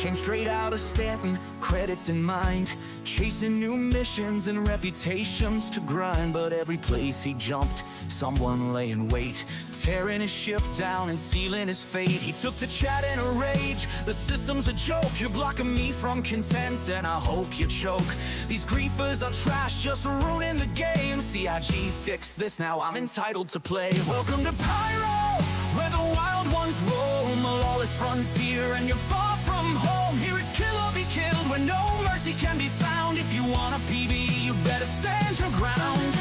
Came straight out of Stanton, credits in mind, chasing new missions and reputations to grind. But every place he jumped, someone lay in wait, tearing his ship down and sealing his fate. He took to chat in a rage, the system's a joke. You're blocking me from content and I hope you choke. These griefers are trash, just ruining the game. CIG fixed this, now I'm entitled to play. Welcome to Pyro, where the wild ones roam, a lawless frontier and you're far from home. Here it's kill or be killed, where no mercy can be found. If you want a PB, you better stand your ground.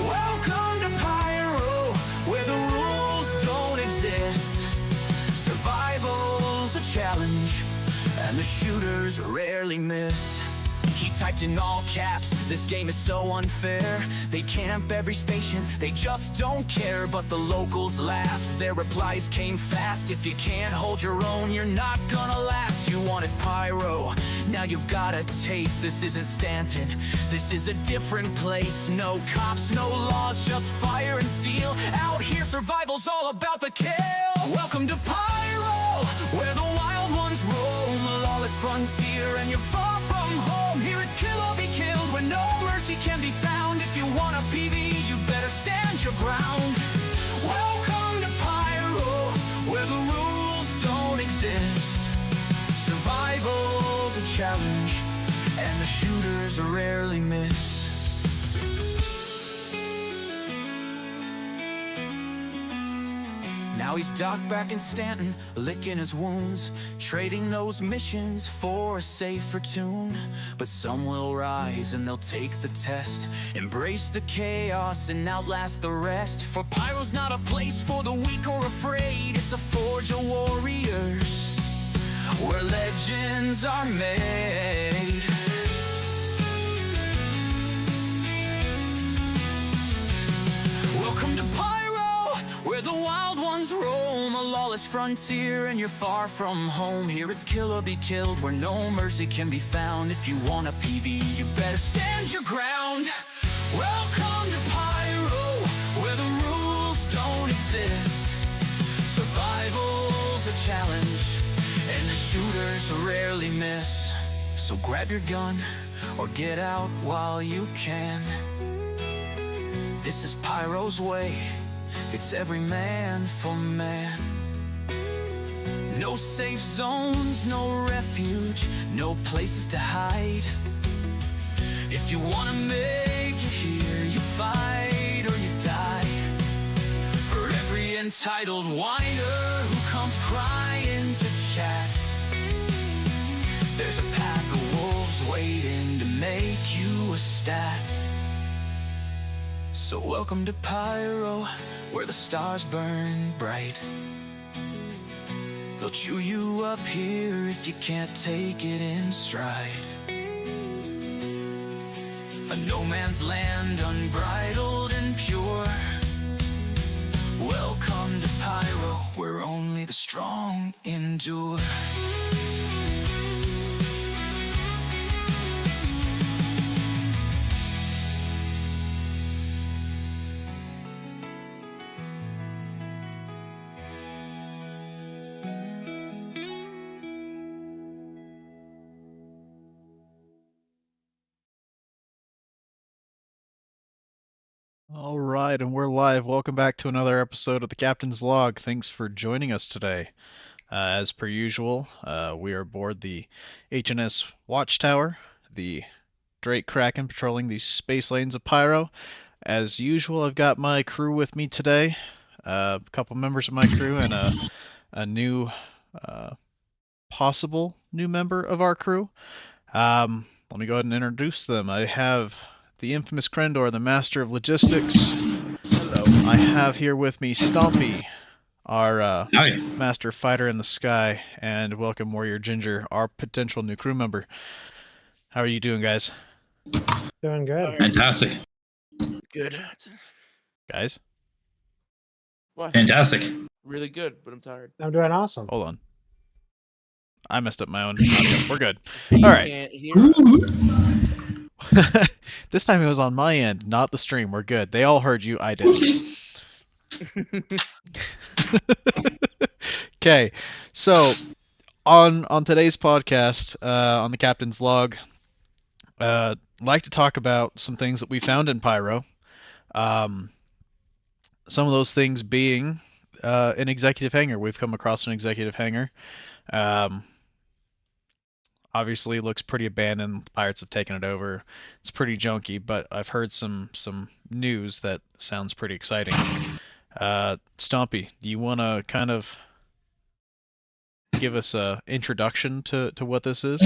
Welcome to Pyro, where the rules don't exist. Survival's a challenge, and the shooters rarely miss. He typed in all caps, this game is so unfair. They camp every station, they just don't care. But the locals laughed, their replies came fast. If you can't hold your own, you're not gonna last. You wanted Pyro, now you've got a taste. This isn't Stanton, this is a different place. No cops, no laws, just fire and steel. Out here survival's all about the kill. Welcome to Pyro, where the wild ones roam, a lawless frontier and you're far from home. Here it's kill or be killed, where no mercy can be found. If you want a PV, you better stand your ground. Welcome to Pyro, where the rules don't exist. Survival's a challenge, and the shooters rarely miss. Now he's docked back in Stanton, licking his wounds, trading those missions for a safer tune. But some will rise and they'll take the test, embrace the chaos and outlast the rest. For Pyro's not a place for the weak or afraid, it's a forge of warriors, where legends are made. Welcome to Pyro, where the wild ones roam, a lawless frontier and you're far from home. Here it's kill or be killed, where no mercy can be found. If you want a PV, you better stand your ground. Welcome to Pyro, where the rules don't exist. Survival's a challenge, and the shooters rarely miss. So grab your gun, or get out while you can. This is Pyro's way, it's every man for man. No safe zones, no refuge, no places to hide. If you wanna make it here, you fight or you die. For every entitled whiner who comes crying to chat, there's a pack of wolves waiting to make you a stat. So welcome to Pyro, where the stars burn bright. They'll chew you up here if you can't take it in stride. A no man's land, unbridled and pure. Welcome to Pyro, where only the strong endure. All right, and we're live. Welcome back to another episode of the Captain's Log. Thanks for joining us today. As per usual, we are aboard the H.N.S Watch Tower, the Drake Kraken patrolling the space lanes of Pyro. As usual, I've got my crew with me today, a couple members of my crew and a new, possible new member of our crew. Let me go ahead and introduce them. I have the infamous Krendor, the master of logistics. Hello. I have here with me Stompy, our master fighter in the sky, and welcome Warrior Ginger, our potential new crew member. How are you doing, guys? Doing good. Fantastic. Good. Guys? What? Fantastic. Really good, but I'm tired. I'm doing awesome. Hold on. I messed up my own audio. We're good. All right. Can't hear This time it was on my end, not the stream. We're good. They all heard you. I didn't. Okay. So on today's podcast, on the Captain's Log, like to talk about some things that we found in Pyro. Some of those things being an executive hangar. We've come across an executive hangar. Obviously, it looks pretty abandoned. The pirates have taken it over. It's pretty junky, but I've heard some news that sounds pretty exciting. Stompy, do you want to kind of give us a introduction to what this is?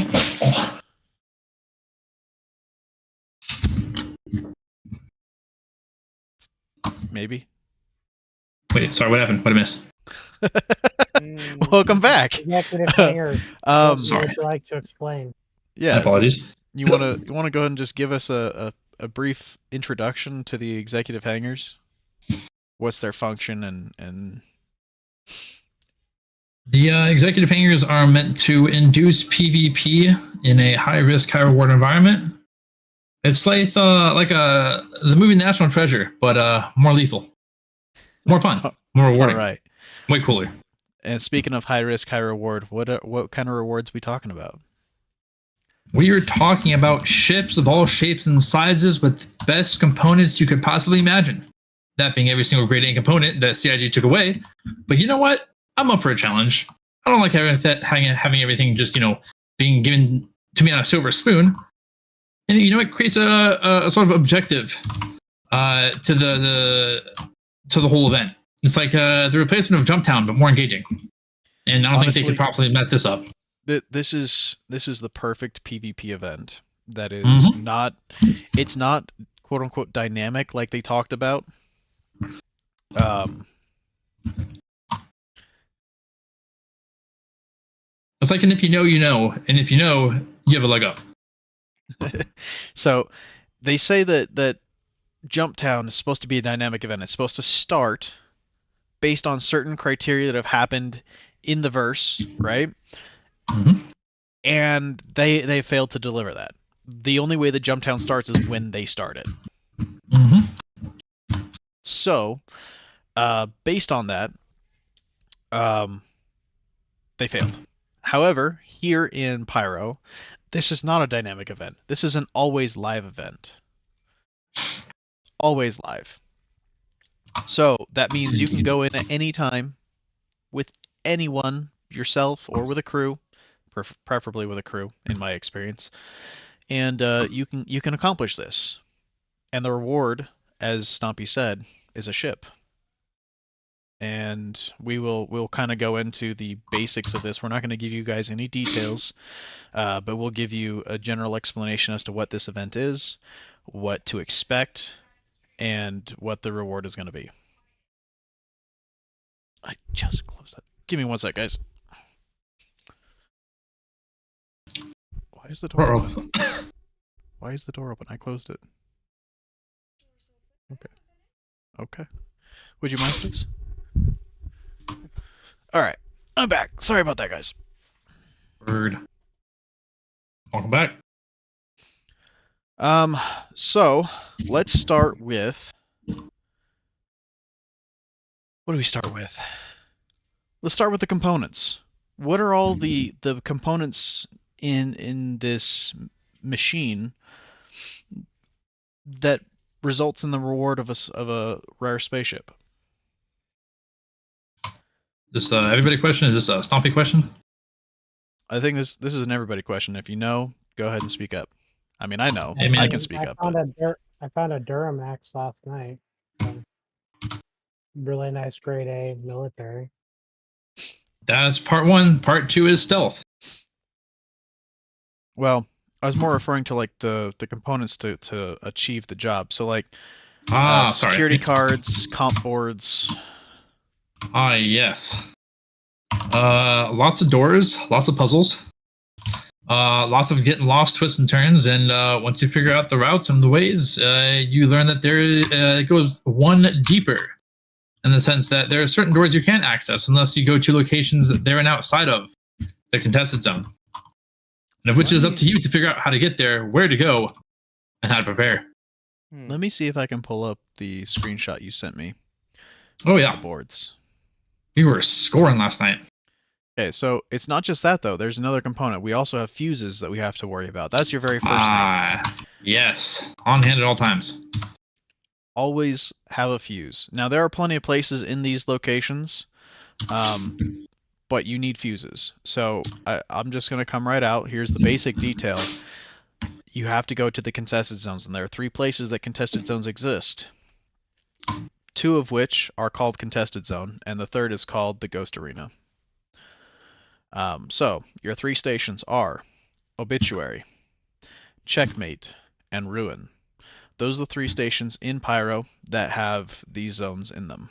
Maybe. Wait, sorry, what happened? What did I miss? Welcome back. Executive hangar. Um, Sorry. Would you like to explain? My yeah, apologies. you want to go ahead and just give us a brief introduction to the executive hangars? What's their function and The executive hangars are meant to induce PvP in a high-risk, high-reward environment. It's like the movie National Treasure, but more lethal, more fun, more rewarding, all right. way cooler. And speaking of high risk, high reward, what kind of rewards we talking about? We are talking about ships of all shapes and sizes with best components you could possibly imagine. That being every single grade A component that CIG took away. But you know what? I'm up for a challenge. I don't like having everything just, being given to me on a silver spoon. And it creates a sort of objective to the whole event. It's like the replacement of Jumptown, but more engaging. And I don't think they could properly mess this up. This is the perfect PvP event. That is not, it's not quote unquote dynamic like they talked about. It's like an if you know, you know, and if you know, you have a leg up. So they say that Jumptown is supposed to be a dynamic event. It's supposed to start based on certain criteria that have happened in the verse, right? Mm-hmm. And they failed to deliver that. The only way that Jumptown starts is when they start it. Mm-hmm. So, based on that, they failed. However, here in Pyro, this is not a dynamic event. This is an always live event. Always live. So that means you can go in at any time with anyone, yourself or with a crew, preferably with a crew, in my experience, and you can accomplish this. And the reward, as Stompy said, is a ship. And we'll kind of go into the basics of this. We're not going to give you guys any details, but we'll give you a general explanation as to what this event is, what to expect, and what the reward is going to be. I just closed that. Give me one sec, guys. Why is the door open? Why is the door open? I closed it. Okay. Would you mind, please? Alright. I'm back. Sorry about that, guys. Word. Welcome back. So let's start with, what do we start with? Let's start with the components. What are all the components in this machine that results in the reward of a rare spaceship? This everybody question? Is this a Stompy question? I think this is an everybody question. If you know, go ahead and speak up. I mean, I know. Hey, man. I can speak up. I But... found a Duramax last night. Really nice grade A military. That's part one. Part two is stealth. Well, I was more referring to like the components to achieve the job. So like Sorry. security cards, comp boards. Yes. Lots of doors, lots of puzzles, lots of getting lost, twists and turns, and once you figure out the routes and the ways, you learn that it goes one deeper, in the sense that there are certain doors you can't access unless you go to locations that they're outside of the contested zone, and of which is up to you to figure out how to get there, where to go, and how to prepare. Let me see if I can pull up the screenshot you sent me. Oh yeah, The boards. we were scoring last night. Okay, so it's not just that though. There's another component. We also have fuses that we have to worry about. That's your very first thing. Yes. On hand at all times. Always have a fuse. Now there are plenty of places in these locations, but you need fuses. So I'm just going to come right out. Here's the basic detail. You have to go to the contested zones, and there are 3 places that contested zones exist. 2 of which are called contested zone, and the third is called the ghost arena. So your 3 stations are Obituary, Checkmate, and Ruin. Those are the 3 stations in Pyro that have these zones in them.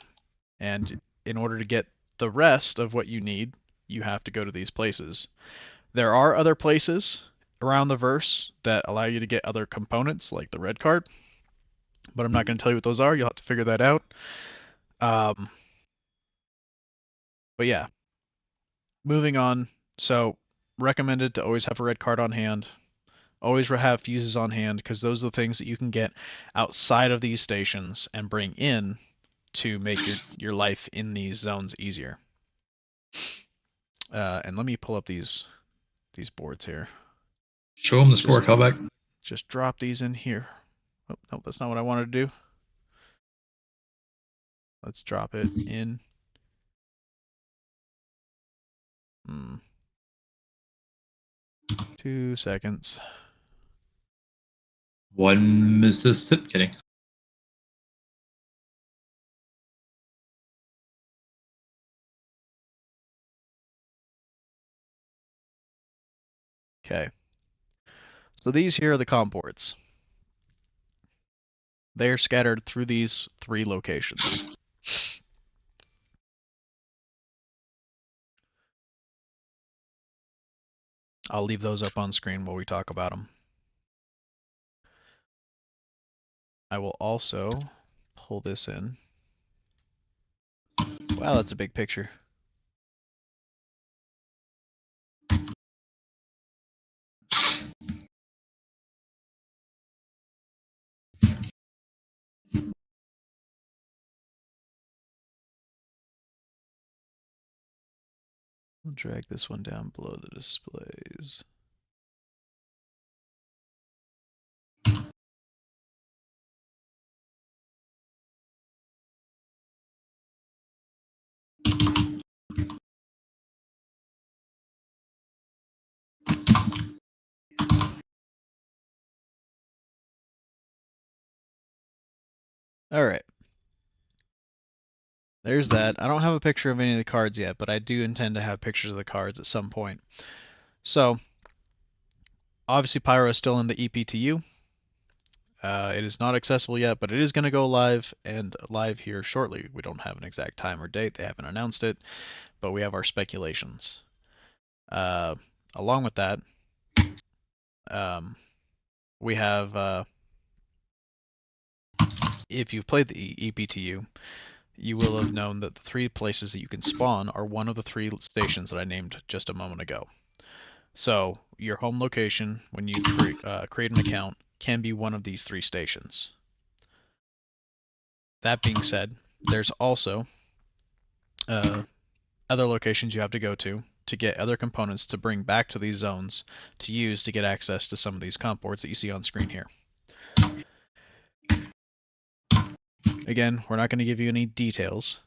And in order to get the rest of what you need, you have to go to these places. There are other places around the verse that allow you to get other components, like the red card, but I'm not going to tell you what those are. You'll have to figure that out. But yeah, moving on. So recommended to always have a red card on hand. Always have fuses on hand, because those are the things that you can get outside of these stations and bring in to make your life in these zones easier. And let me pull up these boards here. Show them the score, callback. Just drop these in here. Oh, no, that's not what I wanted to do. Let's drop it in. 2 seconds. 1 Mississippi. Kidding. Okay. So these here are the comp boards. They are scattered through these 3 locations. I'll leave those up on screen while we talk about them. I will also pull this in. Wow, that's a big picture. I'll drag this one down below the displays. All right. There's that. I don't have a picture of any of the cards yet, but I do intend to have pictures of the cards at some point. So, obviously Pyro is still in the EPTU. It is not accessible yet, but it is going to go live, and live here shortly. We don't have an exact time or date. They haven't announced it, but we have our speculations. Along with that, we have, if you've played the EPTU, you will have known that the 3 places that you can spawn are one of the 3 stations that I named just a moment ago. So your home location, when you create an account, can be one of these 3 stations. That being said, there's also other locations you have to go to get other components to bring back to these zones to use to get access to some of these comp boards that you see on screen here. Again, we're not going to give you any details.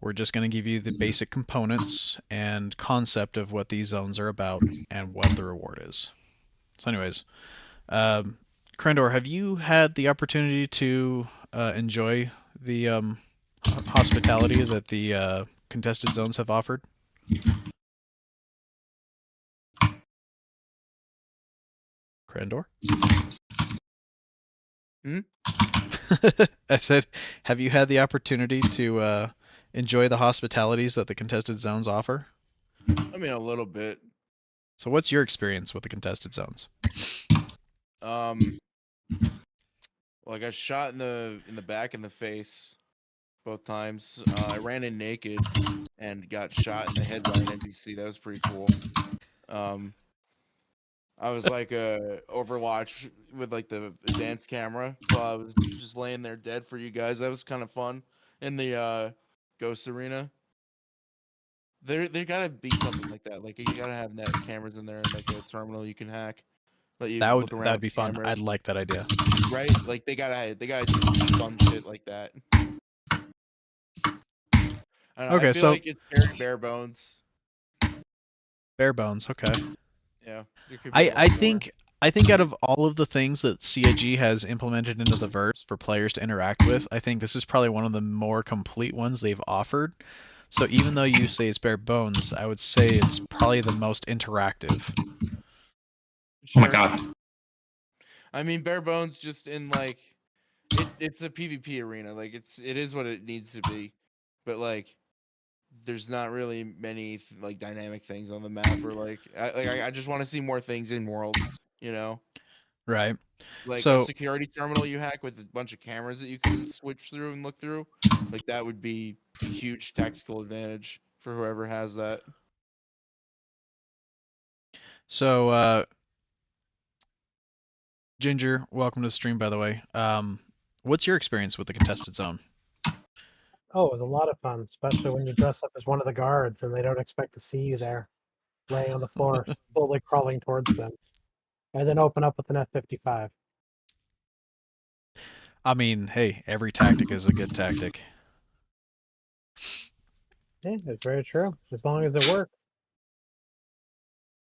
We're just going to give you the basic components and concept of what these zones are about and what the reward is. So anyways, Krendor, have you had the opportunity to enjoy the hospitality that the contested zones have offered? Krendor? I said, have you had the opportunity to enjoy the hospitalities that the contested zones offer? I mean, a little bit. So what's your experience with the contested zones? Well, I got shot in the back and the face both times. I ran in naked and got shot in the head by an NPC. That was pretty cool. I was like Overwatch with like the advanced camera while I was just laying there dead for you guys. That was kind of fun in the Ghost Arena. There gotta be something like that. Like you gotta have net cameras in there and like a terminal you can hack. Let you look around That'd with be fun. cameras, I'd like that idea. right? Like they gotta do fun shit like that. I don't know, I Okay, feel so like it's very bare bones. bare bones. Okay. Yeah, there could be a I lot I more. think I think out of all of the things that CIG has implemented into the verse for players to interact with, I think this is probably one of the more complete ones they've offered. So even though you say it's bare bones, I would say it's probably the most interactive. Oh my Sure. god. I mean, bare bones just in like it's a PvP arena. Like it is what it needs to be, but like there's not really many like dynamic things on the map or I just want to see more things in world. You know, Right. like a So security terminal you hack with a bunch of cameras that you can switch through and look through. Like that would be a huge tactical advantage for whoever has that. so Ginger, welcome to the stream by the way. What's your experience with the contested zone? Oh, it was a lot of fun, especially when you dress up as one of the guards and they don't expect to see you there, laying on the floor, slowly crawling towards them, and then open up with an F-55. I mean, hey, every tactic is a good tactic. Yeah, it's very true. As long as it works.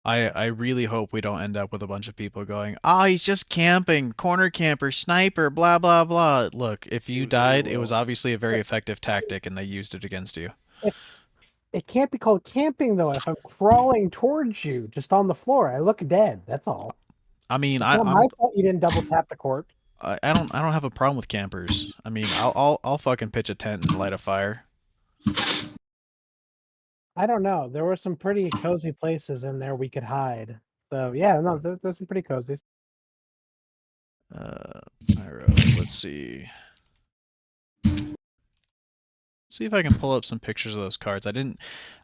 I really hope we don't end up with a bunch of people going, "Oh, he's just camping, corner camper, sniper, blah blah blah." Look, if you You died, it was will. obviously a very effective tactic and they used it against you. It, it can't be called camping though if I'm crawling towards you just on the floor. I look dead. That's all. I mean, It's not my fault you didn't double tap the corpse. I don't have a problem with campers. I mean, I'll fucking pitch a tent and light a fire. I don't know. There were some pretty cozy places in there we could hide. So yeah, no, there's some pretty cozy. Pyro, let's see. See if I can pull up some pictures of those cards.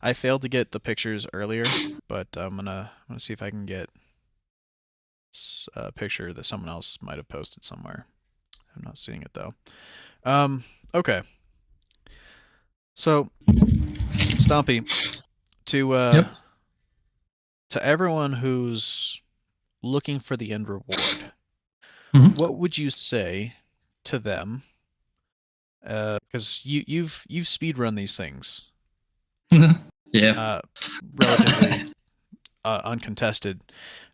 I failed to get the pictures earlier, but I'm gonna see if I can get a picture that someone else might have posted somewhere. I'm not seeing it though. Okay. So, Stompy, to Yep. to everyone who's looking for the end reward, Mhm. what would you say to them? Because you've speed run these things, Yeah. relatively uncontested.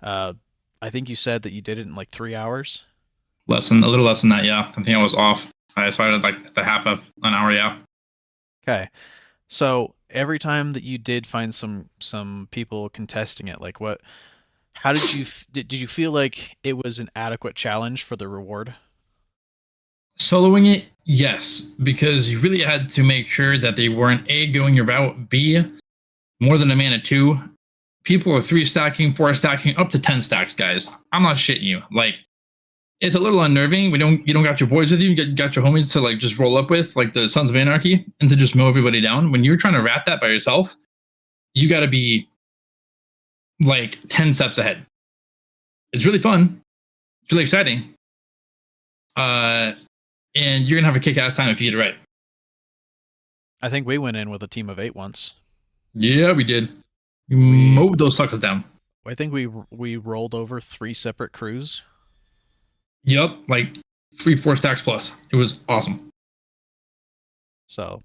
I think you said that you did it in like 3 hours. A little less than that, yeah. I think I was off. I started like at the half of an hour, yeah. Okay. So every time that you did find some people contesting it, like how did you did you feel like it was an adequate challenge for the reward? Soloing it, yes, because you really had to make sure that they weren't A, going your route, B, more than a man at 2. People are 3 stacking, 4 stacking, up to 10 stacks, guys. I'm not shitting you. Like, it's a little unnerving. You don't got your boys with you. You got your homies to like just roll up with, like the Sons of Anarchy, and to just mow everybody down. When you're trying to rat that by yourself, you got to be like 10 steps ahead. It's really fun. It's really exciting. And you're gonna have a kick-ass time if you get it right. I think we went in with a team of 8 once. Yeah, we did. We We- mowed those suckers down. I think we rolled over 3 separate crews. Yep, like 3-4 stacks plus. It was awesome. So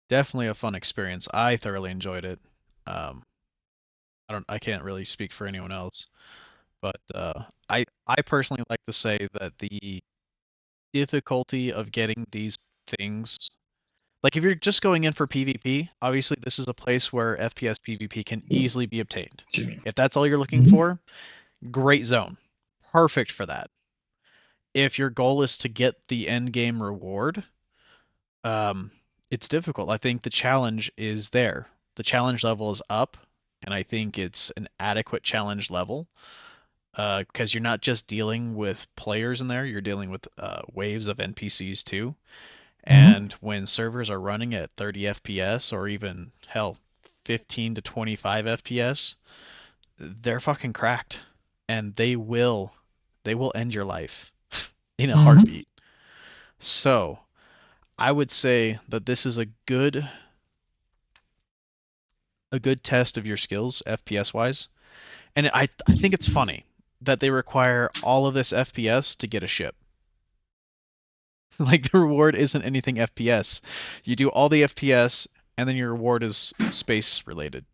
definitely a fun experience. I thoroughly enjoyed it. I can't really speak for anyone else, but I personally like to say that the difficulty of getting these things, like if you're just going in for PvP, obviously this is a place where FPS PvP can easily be obtained. Excuse me. If that's all you're looking Mhm. for, great zone. Perfect for that. If your goal is to get the end game reward, it's difficult. I think the challenge is there. The challenge level is up, and I think it's an adequate challenge level because you're not just dealing with players in there, you're dealing with waves of NPCs too. And when servers are running at 30 FPS or even hell 15 to 25 FPS, they're fucking cracked, and they will end your life in a Mhm. heartbeat. So I would say that this is a good a good test of your skills FPS wise. And I think it's funny that they require all of this FPS to get a ship. Like the reward isn't anything FPS. You do all the FPS and then your reward is space related.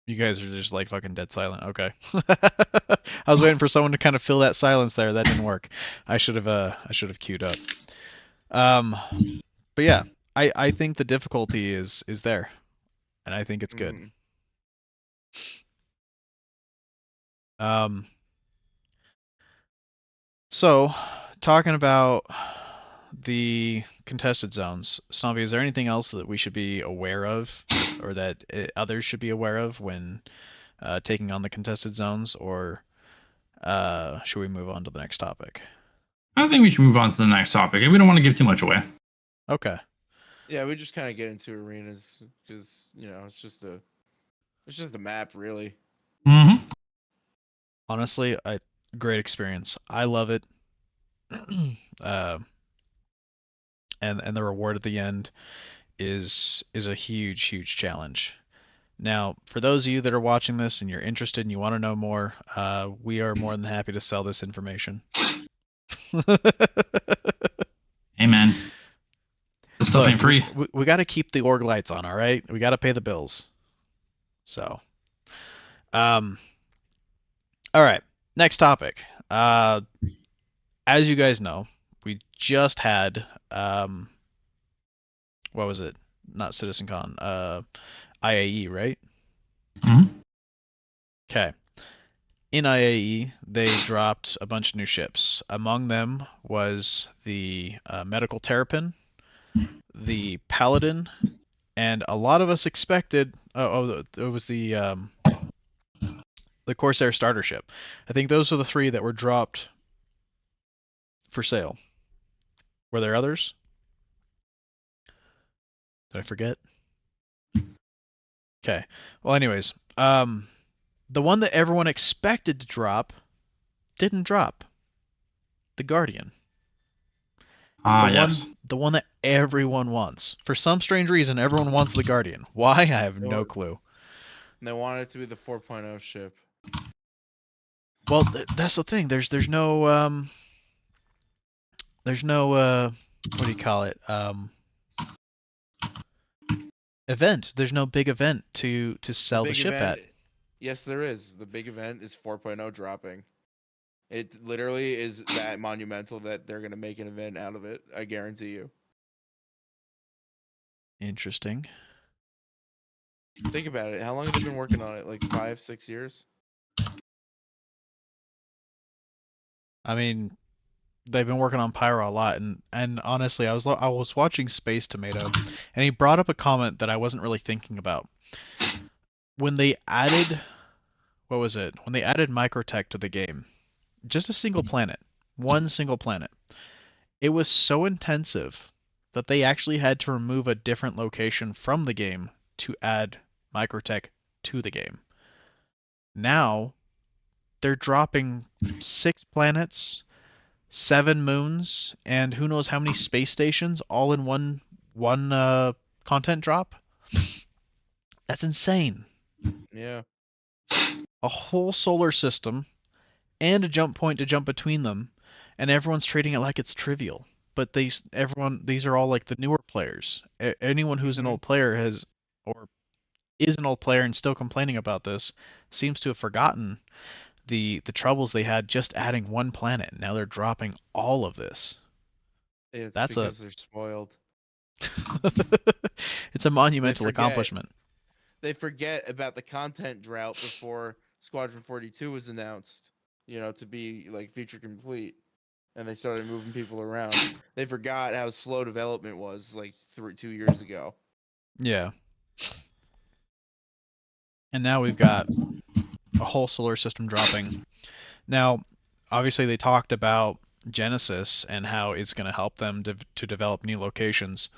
You guys are just like fucking dead silent. Okay. I was waiting for someone to kind of fill that silence there. That didn't work. I should have queued up. But yeah, I think the difficulty is there, and I think it's good. Mhm. So talking about the contested zones, Snobby, is there anything else that we should be aware of, or that others should be aware of when taking on the contested zones, or should we move on to the next topic? I think we should move on to the next topic. We don't want to give too much away. Okay. Yeah, we just kind of get into arenas because it's just a map, really. Mm-hmm. Honestly, great experience. I love it. And the reward at the end is a huge challenge. Now, for those of you that are watching this and you're interested and you want to know more, we are more than happy to sell this information. Hey, man. This stuff Look, ain't free. we got to keep the org lights on, all right? We got to pay the bills. So, all right. Next topic. As you guys know, we just had what was it? Not CitizenCon. IAE, right? Mhm. Okay. In IAE, they dropped a bunch of new ships. Among them was the Medical Terrapin, the Paladin, and a lot of us expected. It was the Corsair starter ship. I think those are the three that were dropped for sale. Were there others? Did I forget? Okay. Well, anyways, the one that everyone expected to drop didn't drop. The Guardian. Yes. The one that everyone wants. For some strange reason, everyone wants the Guardian. Why? I have no clue. And they want it to be the 4.0 ship. Well, that's the thing. There's no what do you call it? Event. There's no big event to sell the ship event, at. Yes, there is. The big event is 4.0 dropping. It literally is that monumental that they're going to make an event out of it. I guarantee you. Interesting. Think about it. How long have they been working on it? Like 5-6 years? I mean, they've been working on Pyro a lot, and honestly, I was watching Space Tomato, and he brought up a comment that I wasn't really thinking about. When they added, what was it? When they added Microtech to the game, just a single planet, one single planet, it was so intensive that they actually had to remove a different location from the game to add Microtech to the game. Now, they're dropping 6 planets, 7 moons, and who knows how many space stations all in one content drop. That's insane. Yeah. A whole solar system and a jump point to jump between them, and everyone's treating it like it's trivial. But these are all like the newer players. Anyone who's an old player or is an old player and still complaining about this seems to have forgotten the troubles they had just adding one planet. Now they're dropping all of this. It's That's because they're spoiled. It's a monumental accomplishment. They forget about the content drought before Squadron 42 was announced, to be like feature complete. And they started moving people around. They forgot how slow development was like 2 years ago. Yeah. And now we've got a whole solar system dropping. Now, obviously they talked about Genesis and how it's going to help them to develop new locations.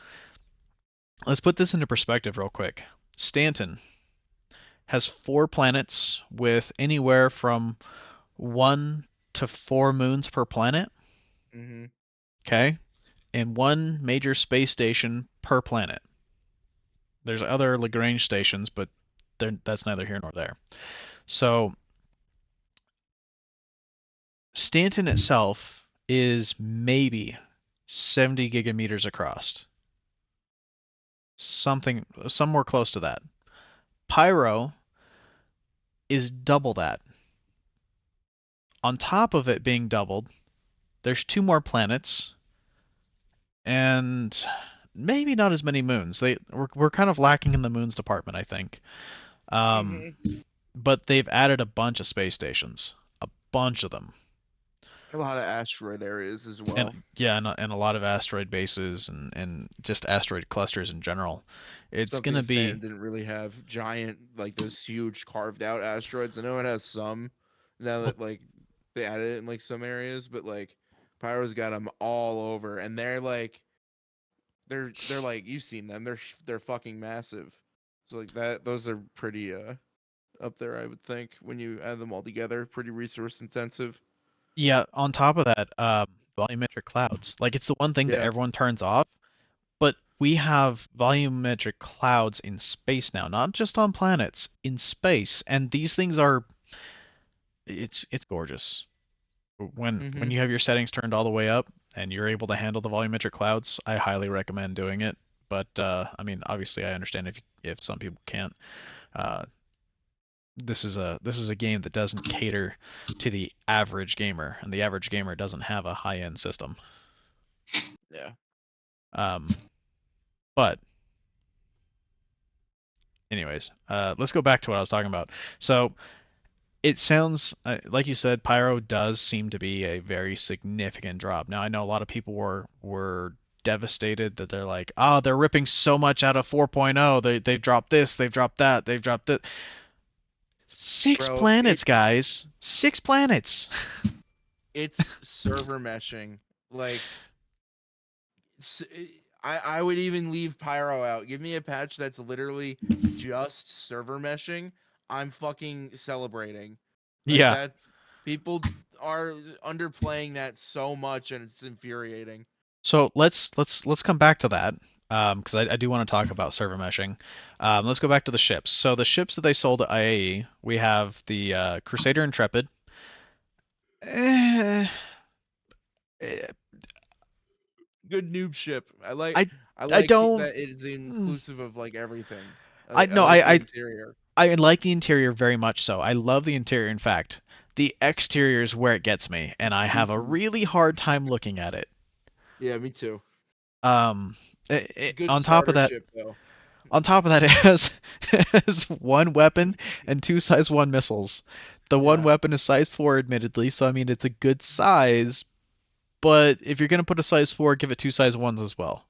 Let's put this into perspective real quick. Stanton has 4 planets with anywhere from 1 to 4 moons per planet. Mm-hmm. Okay, and 1 major space station per planet. There's other Lagrange stations, but that's neither here nor there. So Stanton itself is maybe 70 gigameters across. Somewhere close to that. Pyro is double that. On top of it being doubled, there's 2 more planets and maybe not as many moons. We're kind of lacking in the moons department, I think. Mm-hmm. But they've added a bunch of space stations, a bunch of them, A lot of asteroid areas as well. and yeah, and a lot of asteroid bases and just asteroid clusters in general. It's Something gonna be Stanton didn't really have giant, like those huge carved out asteroids. I know it has some now that like they added it in like some areas, but like Pyro's got them all over, and they're like, you've seen them. They're fucking massive. So like that, those are pretty up there, I would think, when you add them all together. Pretty resource intensive. yeah. On top of that, volumetric clouds. Like it's the one thing that Yeah. everyone turns off, but we have volumetric clouds in space now, not just on planets, in space, and these things are it's gorgeous. When Mm-hmm. you have your settings turned all the way up and you're able to handle the volumetric clouds, I highly recommend doing it. But I mean, obviously, I understand if some people can't. Uh, this is a game that doesn't cater to the average gamer, and the average gamer doesn't have a high-end system. Yeah. Um, but anyways, let's go back to what I was talking about. So it sounds like you said, Pyro does seem to be a very significant drop. Now I know a lot of people were devastated that they're like, oh, they're ripping so much out of 4.0. They've dropped this, they've dropped that, they've dropped that. 6 Bro, planets, guys. 6 planets. it's server meshing. Like I would even leave Pyro out. Give me a patch that's literally just server meshing. I'm fucking celebrating. Like Yeah. that, people are underplaying that so much, and it's infuriating. So let's come back to that because I do want to talk about server meshing. Let's go back to the ships. So the ships that they sold at IAE, we have the Crusader Intrepid. Eh, eh, Good noob ship. I I I like don't. that it's mm, inclusive of like everything. I I no like the I interior. I like the interior very much so. I love the interior. In fact, the exterior is where it gets me, and I Me have a too. really hard time looking at it. Yeah, me too. Um, It's a good on top of starter that, ship though. it has 1 weapon and 2 size 1 missiles. The 1 Yeah. weapon is size 4, admittedly, so I mean it's a good size. But if you're gonna put a size 4, give it 2 size 1s as well.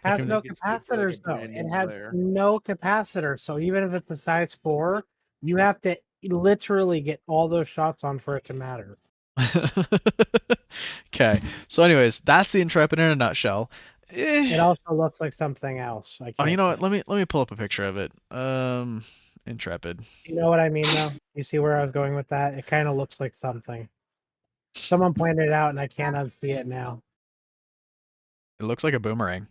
Like, Has I no think it's good for like a capacitors though. brand It new has player. no capacitor. So even if it's a size 4, you have to literally get all those shots on for it to matter. okay. So, anyways, that's the Intrepid in a nutshell. It Eh, also looks like something else. I oh, you can't know say. what? Let me pull up a picture of it. Intrepid. You know what I mean, though? You see where I was going with that? It kind of looks like something. Someone pointed it out, and I can't unsee it now. It looks like a boomerang.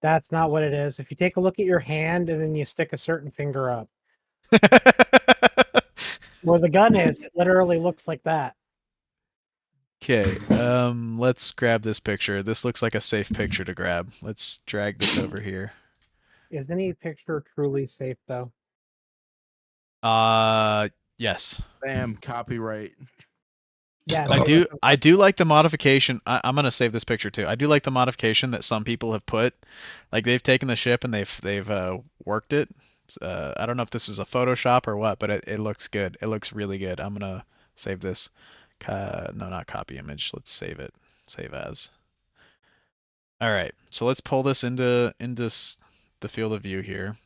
That's not what it is. If you take a look at your hand and then you stick a certain finger up where the gun is, it literally looks like that. Okay, let's grab this picture. This looks like a safe picture to grab. Let's drag this over here. Is any picture truly safe, though? Uh, yes. Bam, copyright. Yeah, I so do listen, I do like the modification. I'm gonna save this picture too. I do like the modification that some people have put. Like they've taken the ship and they've worked it. I don't know if this is a Photoshop or what, but it looks good. It looks really good. I'm gonna save this. No, not copy image. Let's save it. Save as. All right. So let's pull this into the field of view here.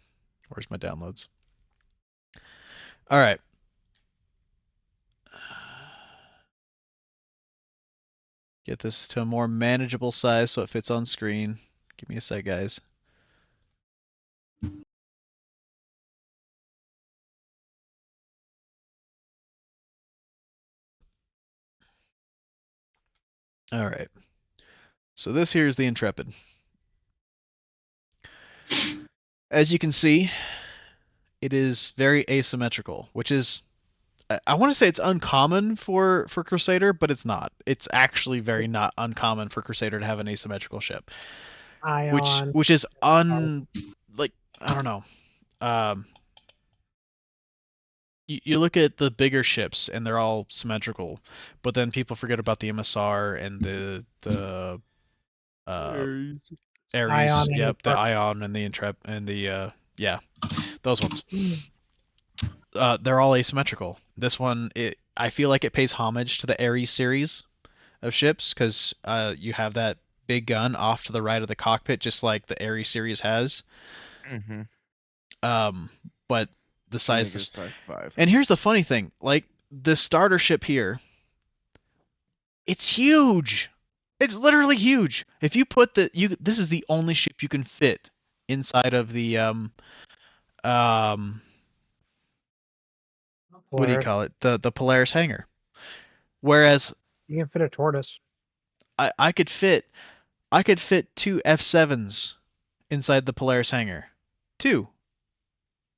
Where's my downloads? All right. Get this to a more manageable size so it fits on screen. Give me a sec, guys. All right. So this here is the Intrepid. As you can see, it is very asymmetrical, which is I want to say it's uncommon for Crusader, but it's not. It's actually very not uncommon for Crusader to have an asymmetrical ship, Ion. which is like I don't know. Um, you look at the bigger ships and they're all symmetrical, but then people forget about the MSR and the uh, Ares. Ion and Yep, the Intrepid. Ion and the Intrep and the yeah, those ones. Mm. They're all asymmetrical. This one, I feel like it pays homage to the Ares series of ships because you have that big gun off to the right of the cockpit, just like the Ares series has. Mm-hmm. But the size, Sci 5. and here's the funny thing: like the starter ship here, it's huge. It's literally huge. If you put this is the only ship you can fit inside of the um what do you Polaris. call it? The Polaris hangar. Whereas You can fit a tortoise. I could fit 2 F7s inside the Polaris hangar. 2.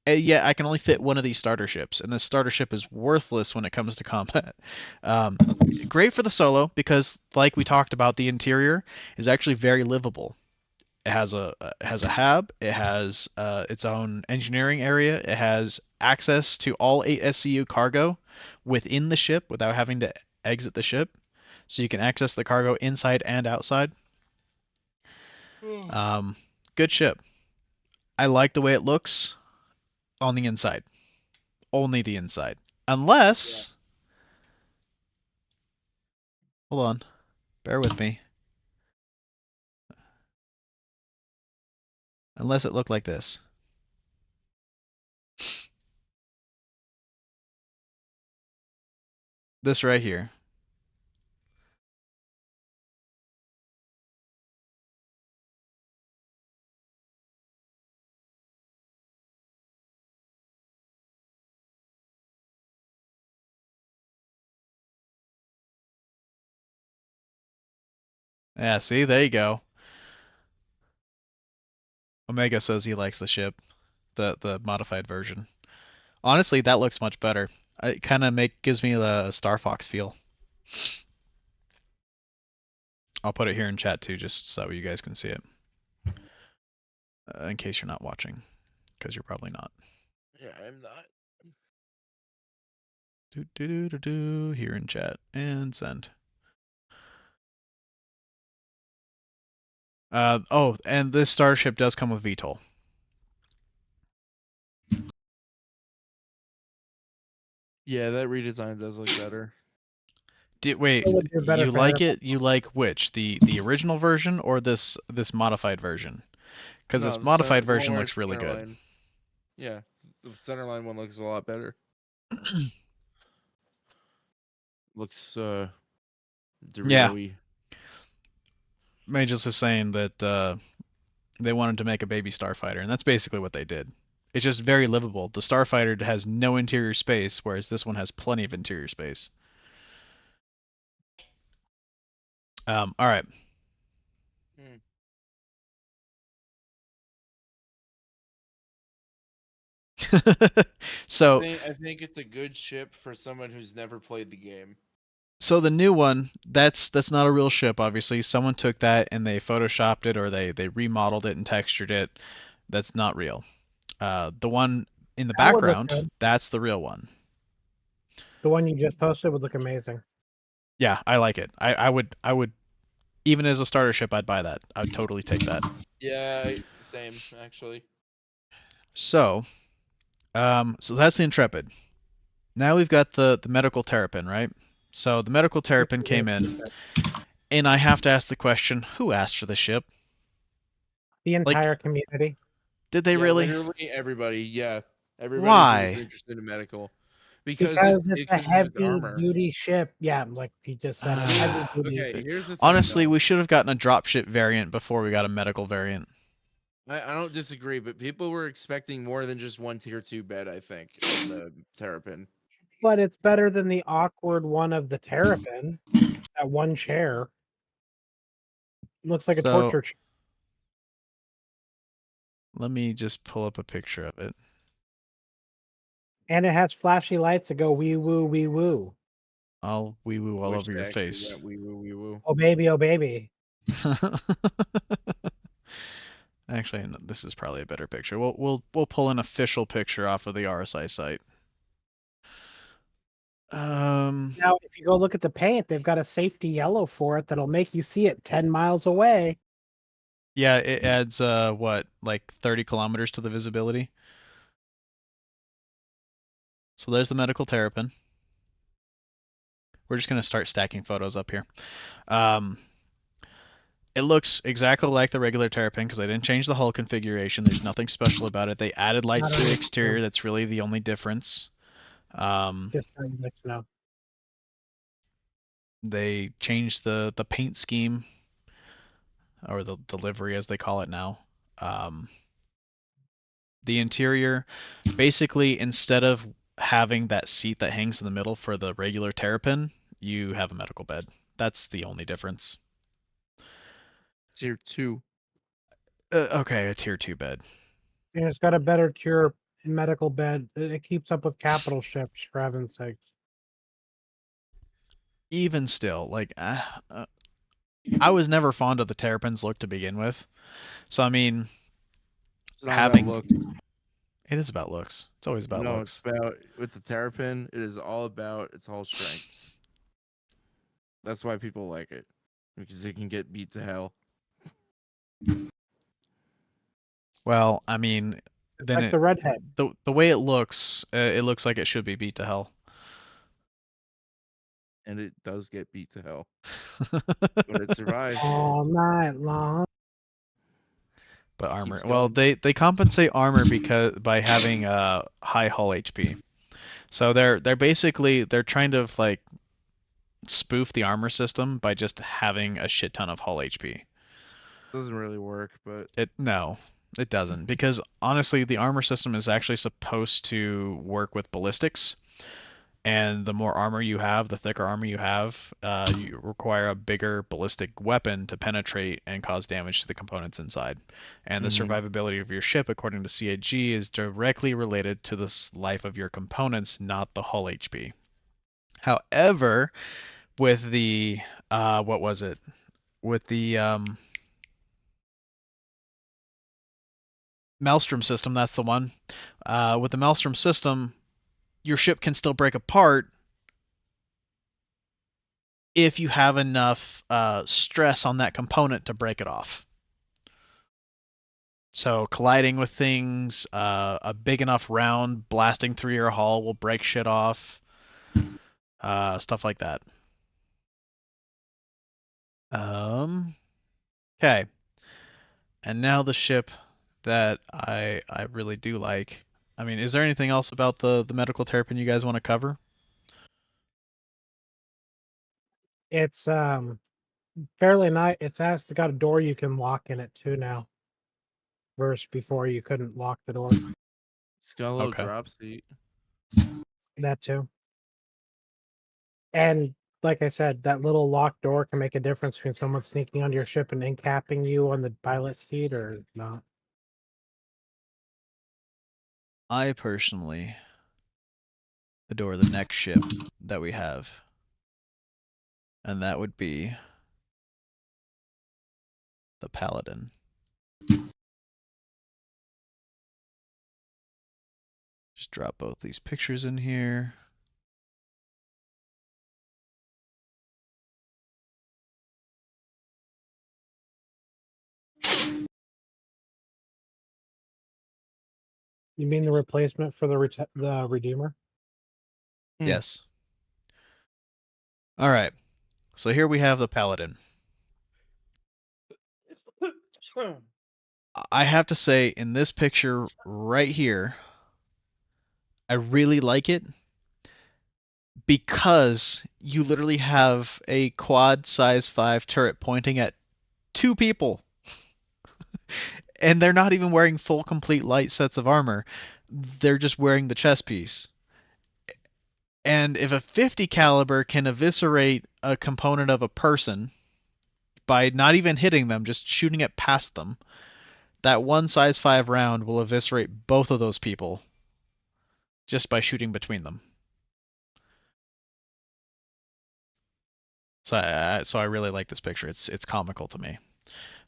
Yeah, I can only fit one of these starter ships, and this starter ship is worthless when it comes to combat. Great for the solo because, like we talked about, the interior is actually very livable. It has a hab. It has its own engineering area. It has access to all 8 SCU cargo within the ship without having to exit the ship, so you can access the cargo inside and outside. Good ship. I like the way it looks on the inside. Only the inside. Unless hold on. Bear with me. Unless it looked like this. This right here. Yeah, see, there you go. Omega says he likes the ship, the modified version. Honestly, that looks much better. It kind of gives me the Star Fox feel. I'll put it here in chat too, just so you guys can see it. In case you're not watching, because you're probably not. Yeah, I'm not. Here in chat and send. Oh, and this starship does come with VTOL. Yeah, that redesign does look better. Wait, It would do better you for like air- it? You like which? The original version or this modified version? Because No, this modified the one version where looks it's really center good. line. Yeah, the centerline one looks a lot better. Looks Yeah. Dorito-y. Magus is saying that they wanted to make a baby starfighter, and that's basically what they did. It's just very livable. The starfighter has no interior space, whereas this one has plenty of interior space. All right. So I think it's a good ship for someone who's never played the game. so the new one, that's not a real ship, obviously. Someone took that and they photoshopped it or they remodeled it and textured it. That's not real. The one in the That would look background, good. that's the real one. The one you just posted would look amazing. Yeah, I like it. I would even as a starter ship, I'd buy that. I'd totally take that. Yeah, same actually. So, so that's the Intrepid. Now we've got the medical Terrapin, right? So the medical Terrapin came in, and I have to ask the question: who asked for the ship? The entire community. Did they Yeah, really? literally everybody. Yeah, everybody who was Why? interested in medical Because it's a heavy duty ship. Yeah, like he just said, a heavy duty. Okay, here's the thing. Honestly, though. we should have gotten a dropship variant before we got a medical variant. I don't disagree, but people were expecting more than just one tier 2 bed, I think, in the Terrapin. But it's better than the awkward one of the Terrapin. That one chair. Looks like a So- torture. Let me just pull up a picture of it. And it has flashy lights that go wee woo wee woo. I'll wee woo all Wish over they your actually face. went wee woo wee woo. Oh baby, oh baby. Actually, no, this is probably a better picture. We'll pull an official picture off of the RSI site. Now, if you go look at the paint, they've got a safety yellow for it that'll make you see it 10 miles away. Yeah, it adds what, like 30 kilometers to the visibility. So there's the medical terrapin. We're just gonna start stacking photos up here. It looks exactly like the regular terrapin because I didn't change the hull configuration. There's nothing special about it. They added lights to the exterior. That's really the only difference. Just so you know. They changed the paint scheme, or the livery as they call it now. The interior, basically, instead of having that seat that hangs in the middle for the regular terrapin, you have a medical bed. That's the only difference. Tier 2. Okay, a tier 2 bed. And it's got a better cure medical bed. It keeps up with capital ships, for heaven's sakes. Even still, like, I was never fond of the terrapin's look to begin with. So I mean, It's not having about looks. it is about looks. It's always about No, looks. it's about with the terrapin. It is all about its whole strength. That's why people like it, because it can get beat to hell. Well, I mean, It's then like the redhead. the way it looks like it should be beat to hell. And it does get beat to hell, but it survives. All night long. But armor, Keeps well, going. they compensate armor because by having high hull HP. So they're basically they're trying to like spoof the armor system by just having a shit ton of hull HP. Doesn't really work, but No, it doesn't, because honestly, the armor system is actually supposed to work with ballistics, and the more armor you have, the thicker armor you have, you require a bigger ballistic weapon to penetrate and cause damage to the components inside. And the Mhm. survivability of your ship, according to CIG, is directly related to the life of your components, not the hull HP. However, with the what was it? With the Maelstrom system, that's the one. With the Maelstrom system, your ship can still break apart if you have enough stress on that component to break it off. So colliding with things, a big enough round blasting through your hull will break shit off, stuff like that. Okay. And now the ship that I really do like. I mean, is there anything else about the medical terrapin you guys want to cover? It's fairly nice. It's actually got a door you can lock in it too now. Versus before you couldn't lock the door. it's got a little Okay. drop seat. That too. And like I said, that little locked door can make a difference between someone sneaking onto your ship and encapping you on the pilot seat or not. I personally adore the next ship that we have, and that would be the Paladin. Just drop both these pictures in here. You mean the replacement for the Redeemer? Yes. All right. So here we have the Paladin. I have to say, in this picture right here, I really like it because you literally have a quad size 5 turret pointing at 2 people. And they're not even wearing full complete light sets of armor. They're just wearing the chest piece. And if a 50 caliber can eviscerate a component of a person, by not even hitting them, just shooting it past them, that one size 5 round will eviscerate both of those people just by shooting between them. So I really like this picture. It's comical to me.